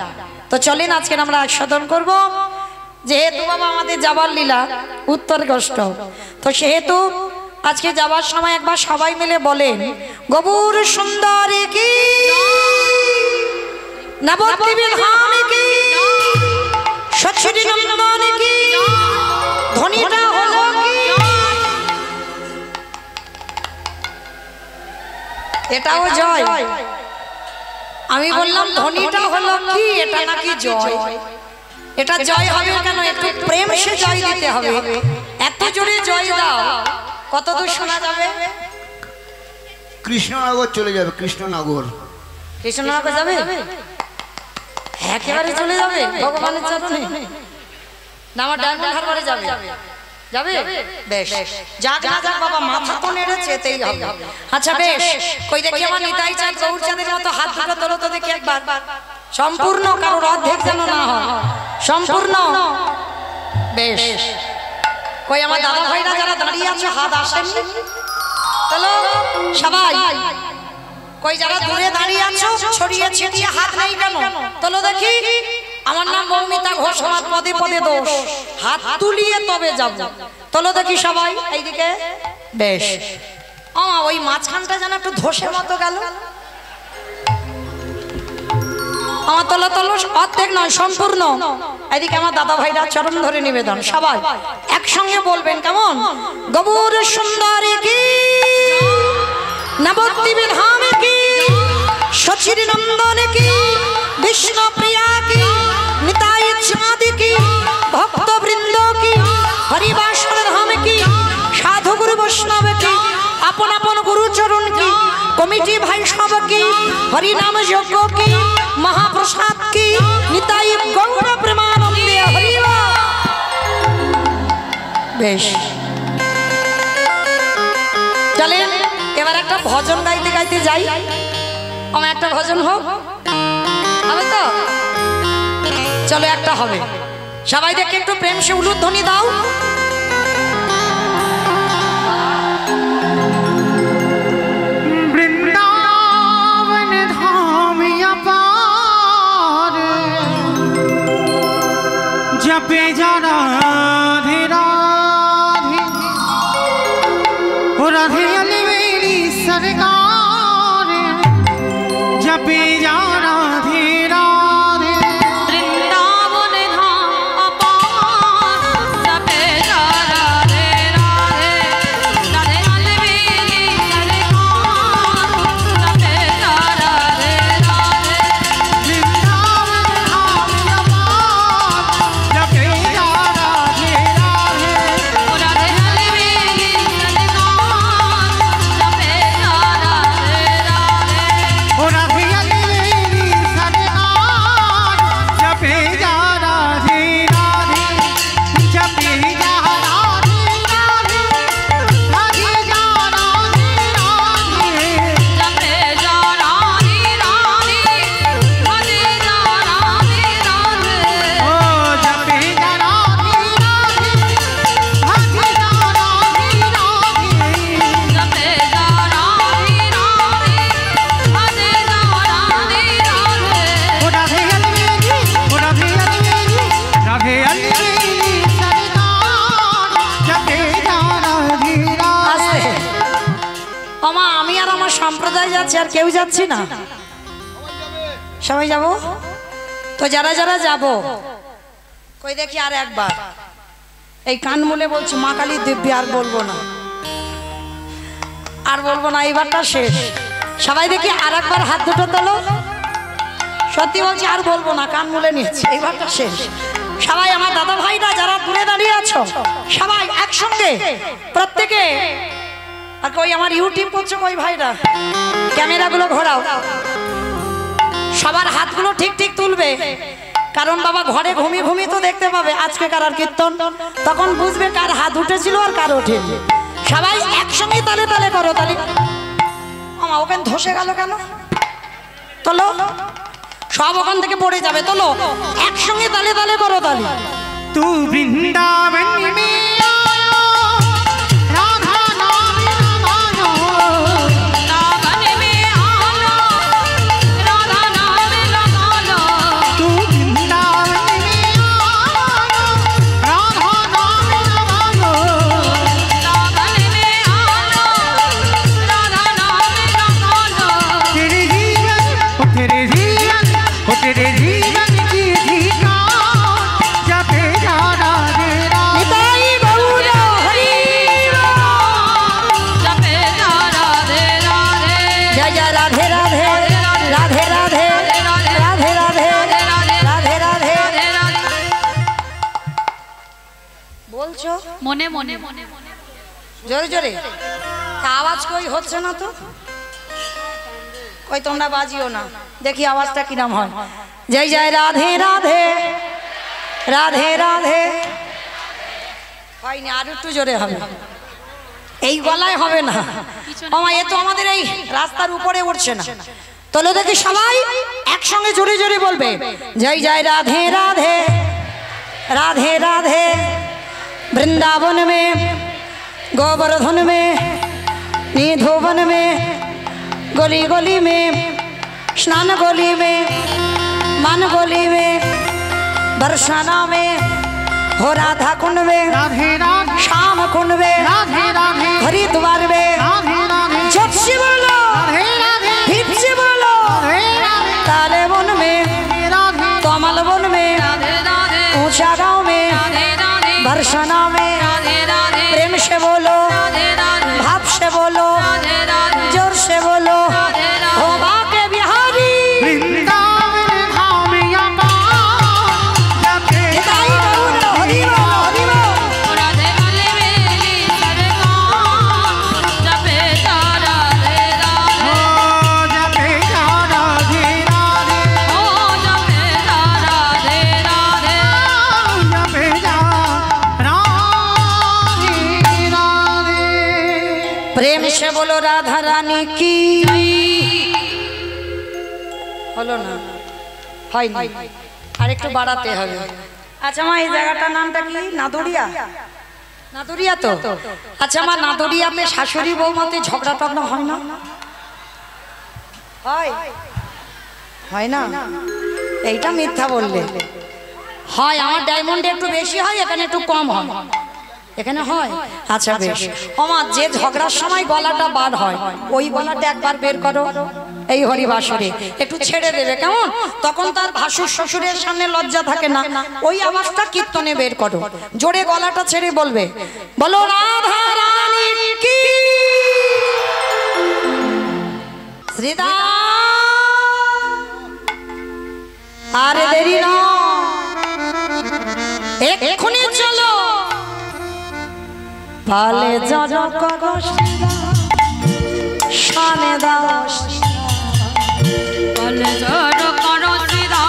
তো চলেন আজকে আমরা আস্বাদন করব। যেহেতু বাবা আমাদের যাবার লীলা উত্তর কষ্ট, তো সেহেতু আজকে যাবার সময় একবার সবাই মিলে বলেন গৌর সুন্দরী কি, নবদ্বীপের ধাম কি, সচ্চিদ নন্দন কি, ধ্বনিটা হলো কি। এটাও জয়। আমি বললাম ধ্বনিটা হলো কি, এটা নাকি জয়। এটা জয় হবে কেন? একটু প্রেম সে জয় দিতে হবে। এত জোরে জয় দাও, কত দূর শোনা যাবে? কৃষ্ণনগর চলে যাবে, কৃষ্ণনগর। কৃষ্ণনগর যাবে, একেবারে চলে যাবে ভগবানের চরণে। না আমার ডায়মন্ড হারবারে যাবে? যাবে? বেশ, যাক না যাক বাবা, মাথা তো নেড়েছে, এতেই হবে। আচ্ছা বেশ, কই দেখি আমার নিতাই চাঁদ গৌরচাঁদের মতো হাত দুটো তোলো তো দেখি একবার। সম্পূর্ণ, কারোর অর্ধেক যেন না হয়, সম্পূর্ণ। বেশ, কই আমার দাদা ভাইরা যারা দাঁড়িয়ে আছে হাত আসেননি তোলো সবাই। কই যারা দূরে দাঁড়িয়ে আছো ছড়িয়ে ছিটিয়ে হাত নেই কেন? তোলো দেখি। আমার নাম মৌমিতা ঘোষ, আমার পদে পদে দোষ, হাত তুলিয়ে তবে যাব। তোলো দেখি সবাই এইদিকে। বেশ, ওই মাঝখানটা যেন একটু ধসের মতো গেল। আমার তোলো তোলো, অর্ধেক নয় সম্পূর্ণ। এদিকে আমার দাদা ভাইরা চরণ ধরে নিবেদন, সবাই একসঙ্গে বলবেন কেমন? গৌর সুন্দরী কি, নবদ্বীপের ধাম কি, সচির নন্দন কি, বিষ্ণু প্রিয়া কি, নিতাই চাঁদ কি, ভক্ত বৃন্দ কি, হরিবাসর ধাম কি, সাধু গুরু বৈষ্ণব কি, আপন আপন গুরু চরণ কি, কমিটি ভাই সব কি, হরিনাম যজ্ঞ কি, মহাপ্রসাদ কি, নিতাই গৌর প্রেমানন্দে হরি বল। বেশ, চলেন এবার একটা ভজন গাইতে গাইতে যাই। আমার একটা ভজন হোক, হবে তো? চলো একটা হবে। সবাই দেখে একটু প্রেম সে উলুধ্বনি দাও। বৃন্দাবন ধামিয়া পার জপে যারা রাধে রাধে, ও রাধে আলি মেরি সরকার জপে যা রাধে রাধে। বৃন্দাবন ধাম অপার জপে যা রাধে রাধে, রাধে আলবেলি সরকার জপে যা রাধে রাধে। বৃন্দাবন ধামিয়া পার জপে যা রাধে রাধে, ও রাধে আলবেলি সরকার জপে যা রাধে রাধে। ও রাধে আলি মেরি সরকার জপে যা রাধে রাধে, জপে যা রাধে রাধে, রাধে যা রাধে রাধে। জপে যা রাধে রাধে, রাধে যা রাধে রাধে। ও জপে যা রাধে রাধে, রাধে যা রাধে রাধে। জপে যা রাধে রাধে, রাধে যা রাধে রাধে। ও রাধে আলি মেরি, ও রাধে আলি মেরি, রাধে আলি মেরি সরকার জপে যা রাধে রাধে। আস্তে। আমা আমি আর আমার সম্প্রদায় যাচ্ছি, আর কেউ যাচ্ছি না। সবাই যাব তো? যারা যারা যাব কই দেখি আর একবার এই কান মুলে বলছি মা কালী দিব্যি, আর বলবো না, আর বলবো না, এইবারটা শেষ। সবাই দেখি আর একবার হাত দুটো তোলো। সত্যি বলছি আর বলবো না, কান মুলে নিয়েছি, এইবারটা শেষ। সবাই আমার দাদা ভাইরা যারা দূরে দাঁড়িয়ে আছো সবাই একসঙ্গে প্রত্যেকে, আর কই আমার ইউটিউব করছো কই ভাইরা, ক্যামেরাগুলো ঘোরাও, সবার হাতগুলো ঠিক ঠিক তুলবে, কারণ বাবা ঘরে ঘুমিয়ে ঘুমিয়ে তো দেখতে পাবে আজকে কার আর কীর্তন, তখন বুঝবে কার হাত উঠেছিল আর কার ওঠেনি। সবাই একসঙ্গে তালে তালে করো, তালে। আমা ওখানে ধসে গেল কেন? তোলো, সব ওখান থেকে পড়ে যাবে, তোলো, একসঙ্গে তালে তালে করো, তালে। तू वृंदावन में आयो राधा नाम रमायो सावन में आना राधा नाम लगाना तू वृंदावन में आयो राधा नाम रमायो सावन में आना राधा नाम लगाना तेरे जीवन ओ तेरे जीवन ओ तेरे जीवन की धीका जपे जा राधे राधे নিতাই গৌর হরি जपे जा राधे राधे জয় জয় রাধে রাধে রাধে রাধে রাধে রাধে রাধে রাধে। বলছো মনে মনে মনে মনে জোরে জোরে, তা আওয়াজ কই হচ্ছে না তো, কই তোমরা বাজিও না, দেখি আওয়াজটা কিরম হয়। জয় জয় রাধে রাধে রাধে রাধে। হয়নি, আর একটু জোরে হবে, এই গলায় হবে না। আমার এ তো আমাদের এই রাস্তার উপরে উঠছে না। তোলো দেখি সবাই একসঙ্গে জোরে জোরে বলবে জয় জয় রাধে রাধে রাধে রাধে। वृंदावन में गोवर्धन में निधोवन में गली गली में स्नान गली में मन गली में बरसाना में हो राधा कुंड में राधे राधे श्याम कुंड में राधे राधे हरिद्वार में राधे राधे झट से बोलो राधे राधे फिर से बोलो राधे राधे काले वन में राधे कमल वन में राधे राधे ऊंचा गांव में राधे राधे बरसाना में राधे राधे प्रेम से बोलो राधे राधे भाव से बोलो राधे राधे जोर से बोलो राधे हो राधे बाके बिहारी वृंदावन धाम यमा जपे निताई गौर हरि बोल हरि बोल। राधे वाले मेरी सरकार जपे जा राधे राधे ओ जपे जा राधे राधे ओ जपे जा राधे राधे जपे जा राधे राधे प्रेम से बोलो राधा रानी की হলো না, হয়নি, আর একটু বাড়াতে হবে। আচ্ছা মা এই জায়গাটার নামটা কি? নাদুরিয়া, নাদুরিয়া তো। আচ্ছা মা নাদুরিয়াতে শাশুড়ি বৌমাতে ঝগড়া টগড়া হয় না? হয়, হয় না? এইটা মিথ্যা বললে হয়। আমার ডায়মন্ডে একটু বেশি হয়, এখানে একটু কম হয়, এখানে হয়। আচ্ছা বেশ। আমার যে ঝগড়ার সময় গলাটা বার হয় ওই গলাটা একবার বের করো এই হরিবাসরে, একটু ছেড়ে দেবে কেমন, তখন তার ভাসুর শ্বশুরের সামনে লজ্জা থাকে না, ওই আওয়াজটা কীর্তনে বের করো, জোরে গলাটা ছেড়ে বলবে বলো রাধা রানী কি শ্রীদা। আরে দেরি না, এক্ষুনি চলো পালে যাও করো শানে দাও বল জড় করো শ্রীরা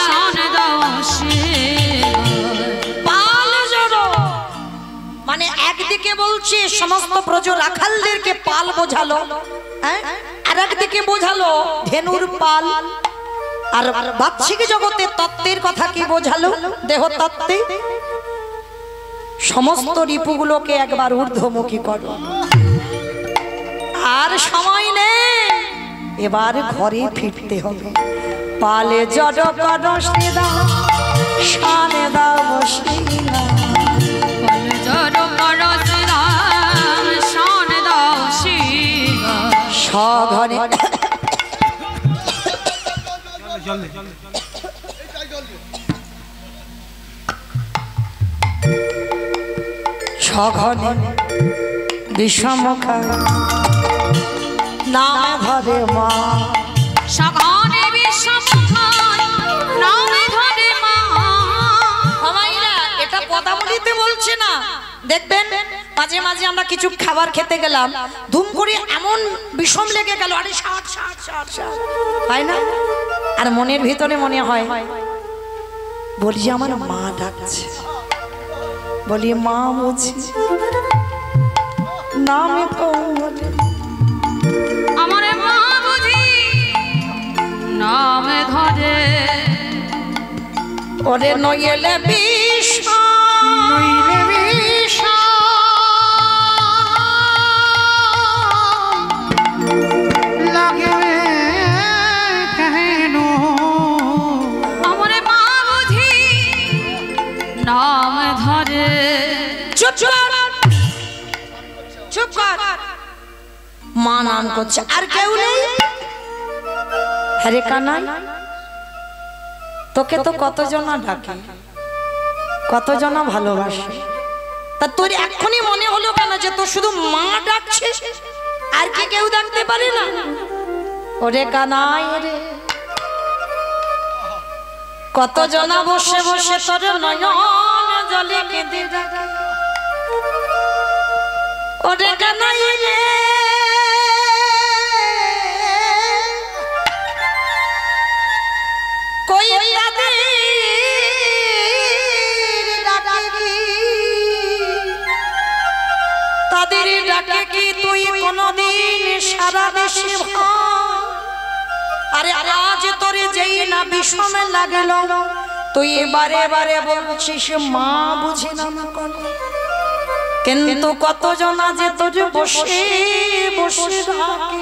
শান দাও পাল জড়ো, মানে একদিকে বলছে সমস্ত ব্রজ রাখালদেরকে পাল বোঝালো, হ্যাঁ, আর একদিকে বোঝালো ধেনুর পাল। আর বাহ্যিক জগতে তত্ত্বের কথা কি বোঝালো? দেহ তত্ত্বে সমস্ত রিপুগুলোকে একবার ঊর্ধ্বমুখী করো। আর সময় নেই, এবার ঘরে ফিরতে হবে। পালে জড় করো শ্রীদা শানে দাও শ্রীরা। বল জড় করো শ্রীরা শান দাও শিবা সঘরে জল দে সঘনে বিষমুখা নামে ধরে মা সঘনে বিষমুখায় নামে ধরে মা। ভাইরা এটা পদাবলিতে বলছে না, দেখবেন মাঝে মাঝে আমরা কিছু খাবার খেতে গেলাম, ধুম করে এমন বিষম লেগে গেল, আরে ষাট ষাট ষাট ষাট, হয় না? আর মনের ভিতরে মনে হয় বলি আমার মা ডাকছে, বলি মা বুঝি নামে বলে আমার মা বুঝি নামে ধরে ওরে নইলে বিষ নইলে বিষ লাগে কেন আমার মা বুঝি নামে ধরে। চুপ কর, চুপ কর। মা নাম করছে আর কেউ নেই। আরে কানাই, তোকে তো কতজনা ডাকে, কতজনা ভালোবাসে, তা তোর এক্ষুনি মনে হলো কেন যে তোর শুধু মা ডাকছে আর কি কেউ ডাকতে পারে না? ওরে কানাই রে, কতজনা বসে বসে তোর নয়ন জলে কেঁদে ডাকে। ওরে কানাই রে, কই তাদের ডাকে কি তুই কোনদিন সারা দেশে ভাই? আরে আজ তোরে যেই না বিষমে লাগলো, তুই বারে বারে বলছিস মা বুঝি না কোন, কিন্তু কতজনা যে তোর বসে বসে ডাকে।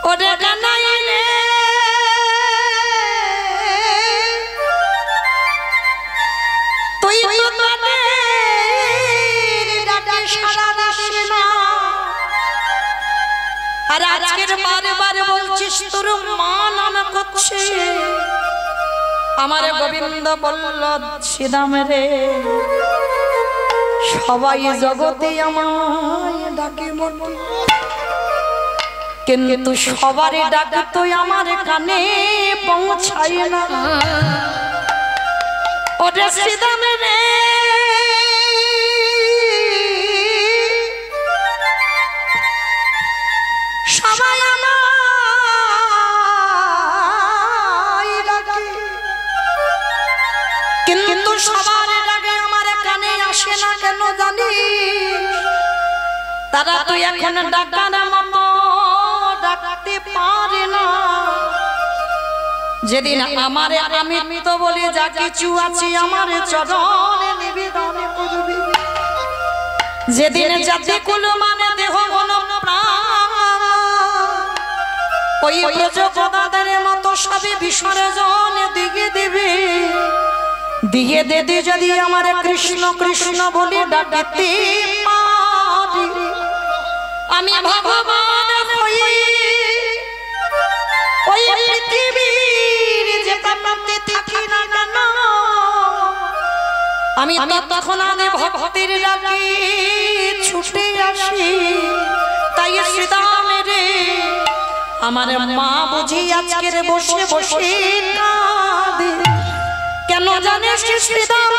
ওরে কানাই রে, তুই তো তাদের ডাকে সাড়া দিস না, আর আজকের বারে বারে বলছিস তোর মা নাম করছে। আমার গোবিন্দ বলল শ্রীরাম রে, সবাই জগতে আমায় ডাকে বটে, কিন্তু সবার ডাক তো আমার কানে পৌঁছায় না। ওরে শ্রীরাম রে, সবাই আমায় ডাকে, কিন্তু সবার ডাকে আমার কানে আসে না কেন জানি? তারা তো এখন ডাকার মতো ডাকতে পারে না। যেদিন আমারে আমি তো বলি যা কিছু আছে আমার চরণে নিবেদন করবি, যেদিন জাতি কুল মানে দেহ মন প্রাণ, ওই প্রজপদাদের মতো সবে বিসর্জন দিয়ে দিবে, দিয়ে দেবে যদি আমার কৃষ্ণ কৃষ্ণ বলে ডাকতে পারি। আমি ভগবান হই ওই পৃথিবীর যে প্রান্তে থাকি না কেন, আমি তৎক্ষণাৎ ভক্তির ডাকে ছুটে আসি। তাই শ্রীরাম রে, আমার মা বুঝি আজকের বসে বসে কাঁদে, কেন জানিস শ্রীরাম?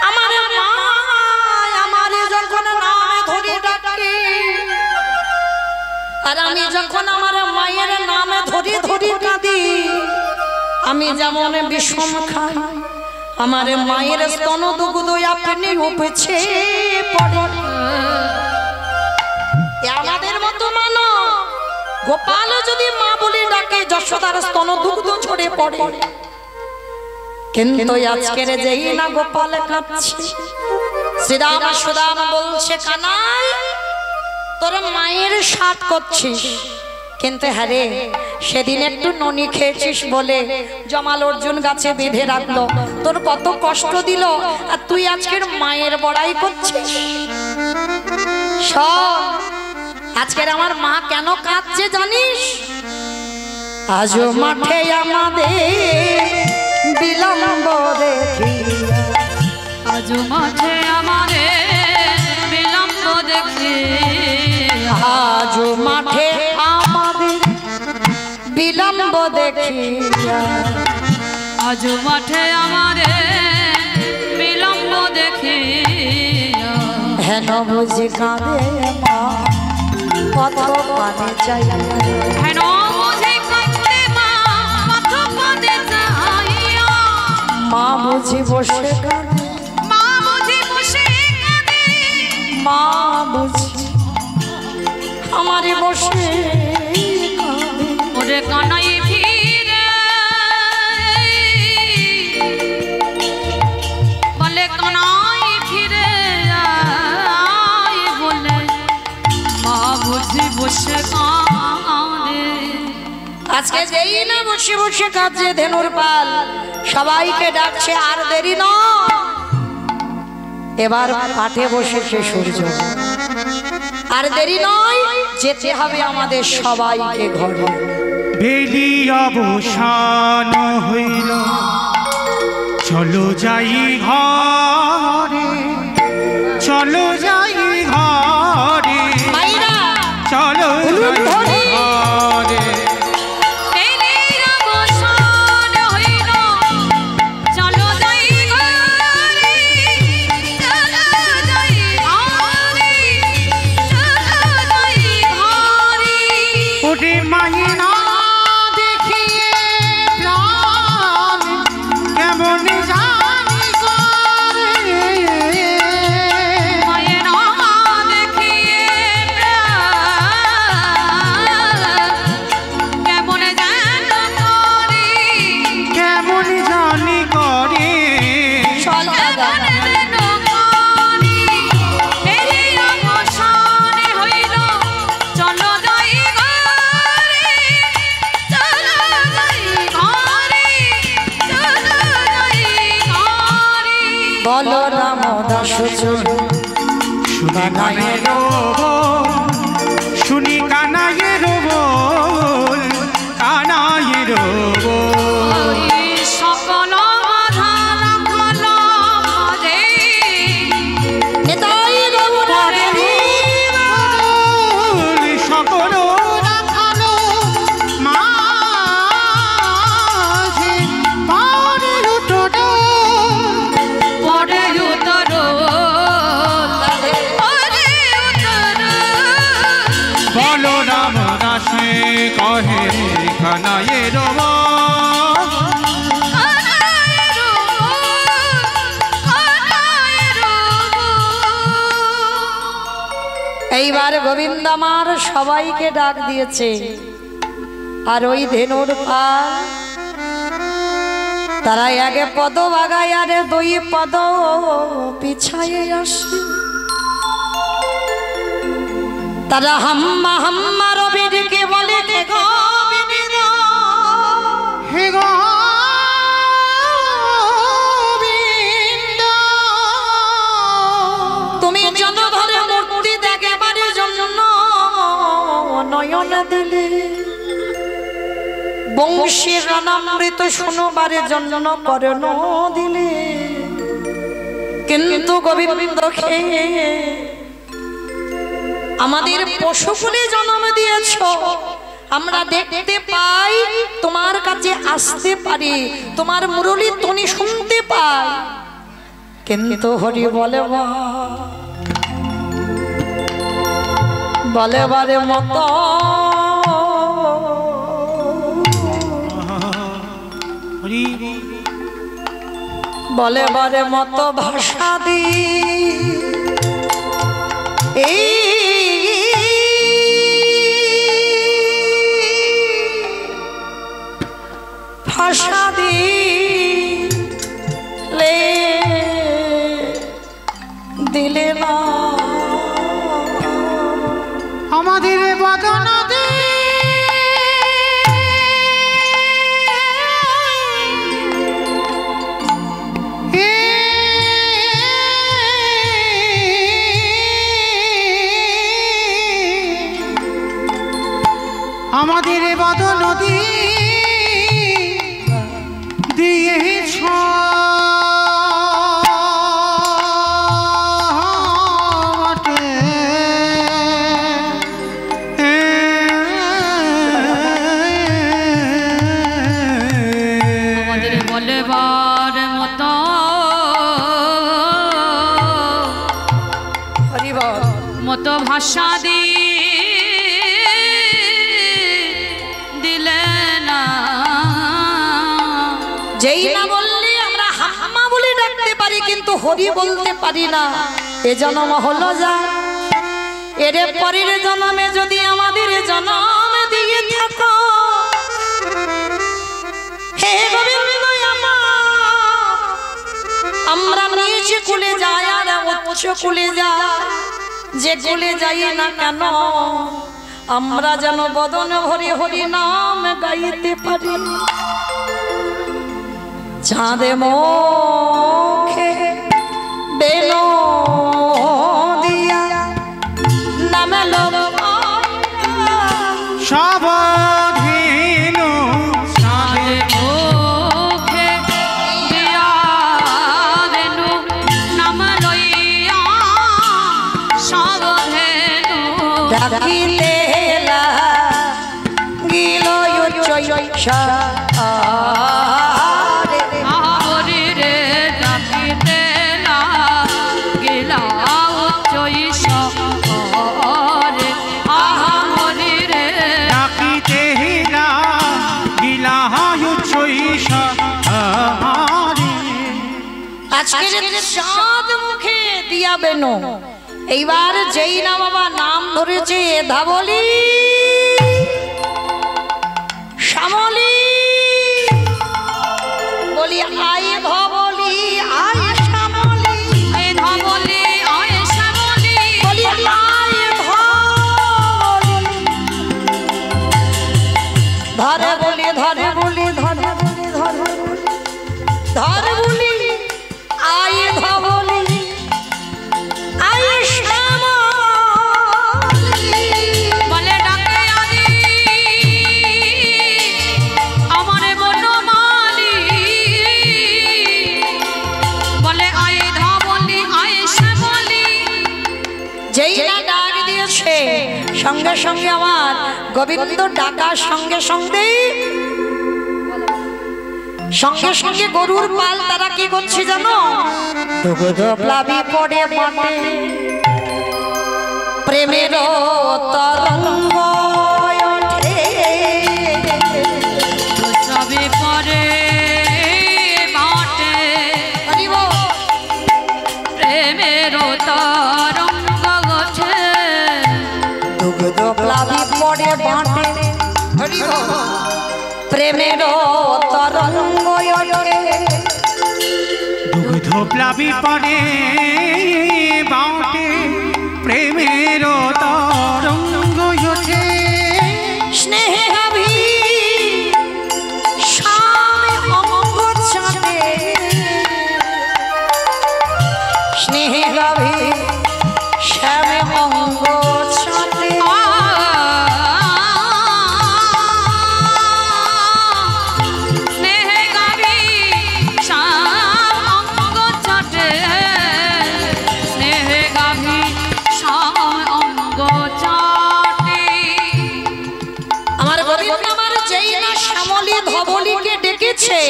আমার মা আমার যখন নামে ধরে ডাকে, আর আমি যখন আমার মায়ের নামে ধরে ধরে কাঁদি, আমি যেমন বিষম খাই, আমার মায়ের স্তন দুগ্ধ আপনি উপেছে পড়ে। আমাদের মতো মানো, গোপাল যদি মা বলে ডাকে, যশোদার স্তন দুগ্ধ ঝরে পড়ে। কিন্তু আজকের যেই না গোপাল কাঁদছে, শ্রীরাম সুদাম বলছে কানাই তোর মায়ের সাথ করছিস, কিন্তু হ্যাঁ রে, সেদিন একটু ননি খেয়েছিস বলে জমাল অর্জুন গাছে বেঁধে রাখলো, তোর কত কষ্ট দিল, আর তুই আজকের মায়ের বড়াই করছিস। শোন, আজকের আমার মা কেন কাঁদছে জানিস? আজও মাঠে আমাদের বিলম্ব দেখি আজ মাঠে আমারে বিলম্ব দেখে আজও মাঠে আমাদের বিলম্ব দেখি আজ মাঠে আমারে বিলম্ব দেখে হেন বুঝি কাঁদে মা পথ পানে চাই হেন বুঝি কাঁদে মা পথ পানে চাইয়া মা বুঝি বসে কাঁদে মা বুঝি বসে কাঁদে মা বুঝি আমারে বসে কাঁদে ওরে কানাই ফিরে বলে কানাই ফিরে আয় বলে মা বুঝি বসে কাঁদে আজকে যেই না বসে বসে কাঁদছে ধেনুর পাল সবাইকে ডাকছে আর দেরি নয় এবার মাঠে বসেছে সূর্য আর দেরি নয় যেতে হবে আমাদের সবাইকে ঘরে বেলি অবসান হইল চলো যাই ঘরে চলো যাই ঘরে মাইরা চলো যাই ঘরে বেলির অবসান হইল চলো যাই ঘরে চলো যাই ঘরে চলো যাই ঘরে ওরে মাইনা দেখিয়ে প্রাণ কেমন জানি করে মায়ের দেখিয়ে কেমন যেন করে কেমন জানি করে চল দাদা যেন করে বেলি অবসান হইল চলো যাই ঘরে চলো যাই ঘরে চলো যাই ঘরে বলো রাম দাস শুনি কানায়ের বল, শুনি কানায়ের বল, কানায়ের বল। সকল বাধা রাখল মাঝে নেতাই গৌরে সকল রাখালো মাঝে পারে উঠোটা পরে উতর পরে উতর বলো রাম দাসে কহে কানায়ের বল। এইবার গোবিন্দ আমার সবাইকে ডাক দিয়েছে আর ওই ধেনুর পাল তারা আগে পদ বাগায় আরে দুই পদ পিছায়ে আসে তারা হাম্মা হাম্মা রবিকে বলে কে গোবিন্দ হে গোবিন্দ তুমি জনধরে মূর্তি দেখেবার জন্য নয়ন দিলে বংশীর রণামৃত শুনবার জন্য করণ দিলে কিন্তু গোবিন্দ খেয়ে আমাদের পশুকুলে জন্ম দিয়েছ আমরা দেখতে পাই তোমার কাছে আসতে পারি তোমার মুরলী ধ্বনি শুনতে পাই কিন্তু হরি বলে বলে বারে মত হরি বলে বারে মত ভাষা দি এই ভাষা দিলে না আমাদের বদন দে আমাদের আমাদের বদন দিয়েছ আমাদের বলেবার মতো মতো ভাষা দিলে না, যেই না বললে আমরা হাম্মা বলে ডাকতে পারি কিন্তু হরি বলতে পারি না। এ জন্ম হলো যা, এর পরের জন্মে যদি আমাদের জন্ম দিয়ে থাকো, হে গোবিন্দ আমরা নিচে কুলে যাই আর উচ্চ কুলে যাই, যে কুলে যাই না কেন আমরা যেন বদন ভরে হরি নাম গাইতে পারি। চাঁদে মুখে বেলো দিয়া নামে সাবধেনু সাধে মুখে দিয়া দেনু নাম লইয়া সাবধেনু ডাকিতে গিল হরি রে ডাকিতে না গেলা চৈশ হরে হরি রে ডাকিতে গিলাহায়ু চৈষ আজকের চাঁদ মুখে দিয়া বেনো। এইবার যেই না বাবা নাম ধরেছে ধাবলি শ্যামলি, বলি আয় ধবলি আয় শ্যামলি, আয় ধবলি আয় শ্যামলি, বলি আয় ধবলি ধরে বলি ধরে বলি ধরে বলি ধরে বলি আয় ধবলি আয় শ্যামলি, বলে ডাকে আদি আমার বনমালী, বলে আয় ধবলি আয় শ্যামলি। যেই না ডাক দিয়েছে সঙ্গে সঙ্গে আমার গোবিন্দ ডাকার সঙ্গে সঙ্গে সঙ্গে সঙ্গে গরুর পাল তারা কি করছে জানো, দুগ্ধ প্লাবী পড়ে মাঠে প্রেমের তরঙ্গ ওঠে, সবে পরে বাটে প্রেমের তরঙ্গ ওঠে, দুগ্ধ প্লাবী পড়ে মাঠে প্রেমের তরঙ্গ ওঠে, দুগ্ধ প্লাবী পরে বাটে প্রেমের তরঙ্গ ওঠে, স্নেহাভি স্বামী অঙ্গ চাঁদে, স্নেহাভি শ্যামে অঙ্গ চাঁদে, স্নেহে গাবি শ্যাম অঙ্গ চাটে, স্নেহে গাবি শ্যাম অঙ্গ চাটে। আমার গোবিন্দ আমার যেই না শ্যামলী ধবলীকে ডেকেছে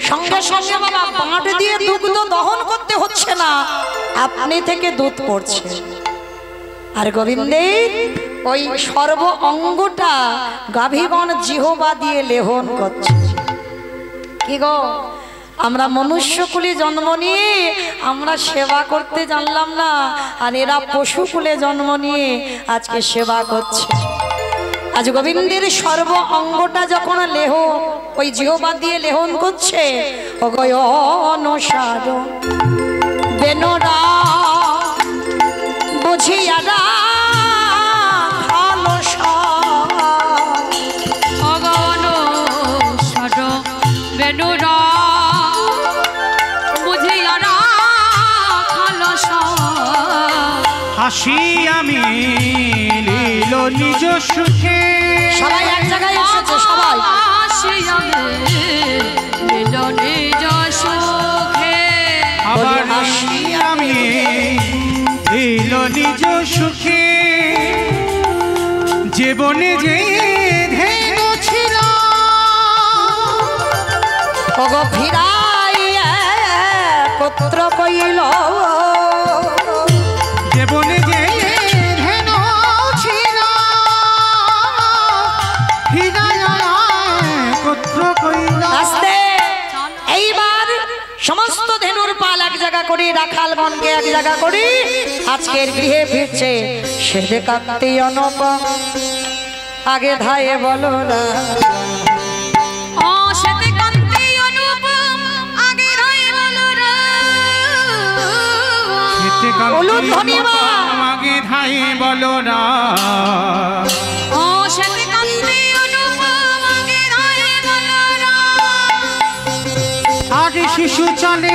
সঙ্গে সঙ্গে বাবা বাঁট দিয়ে দুগ্ধ দহন করতে হচ্ছে না, আপনি থেকে দুধ পড়ছে। আর গোবিন্দের ওই সর্ব অঙ্গটা গাভীগণ জিহবা দিয়ে লেহন করছে। কি গো আমরা মনুষ্যকুলে জন্ম নিয়ে আমরা সেবা করতে জানলাম না, আর এরা পশুকুলে জন্ম নিয়ে আজকে সেবা করছে। আজ গোবিন্দের সর্ব অঙ্গটা যখন লেহ ওই জিহবা দিয়ে লেহন করছে, অনুসার বেনরা বুঝিয়া অগণ সড বেনুরা বুঝিয়া খালস আসি আমি লীল নিজ সুখে। সবাই এক জায়গায় এসেছে, সবাই আসি আমি লীল নিজ সুখে। আবার আসি আমি লীল নিজ সুখে। যে বনে যে ধেনু ছিল ওগো ফিরাই পুত্র কইল, যে বনে যে ধেনু ছিল পুত্র কইল। আস্তে এইবার সমস্ত ধেনুর পাল এক জায়গা করি, রাখালগণকে এক জায়গা করি, আজকের গৃহে ফিরছে সেদে কান্তি অনুপম। আগে ধায়ে বলো না ও সেতে কান্তি অনুপম, আগে রয়ে বলো রে। হলুদ ধনিবা আগে ধাই বলো না। ও সেতে কান্তি অনুপম, আগে রয়ে বলো রে। আগে শিশু চলে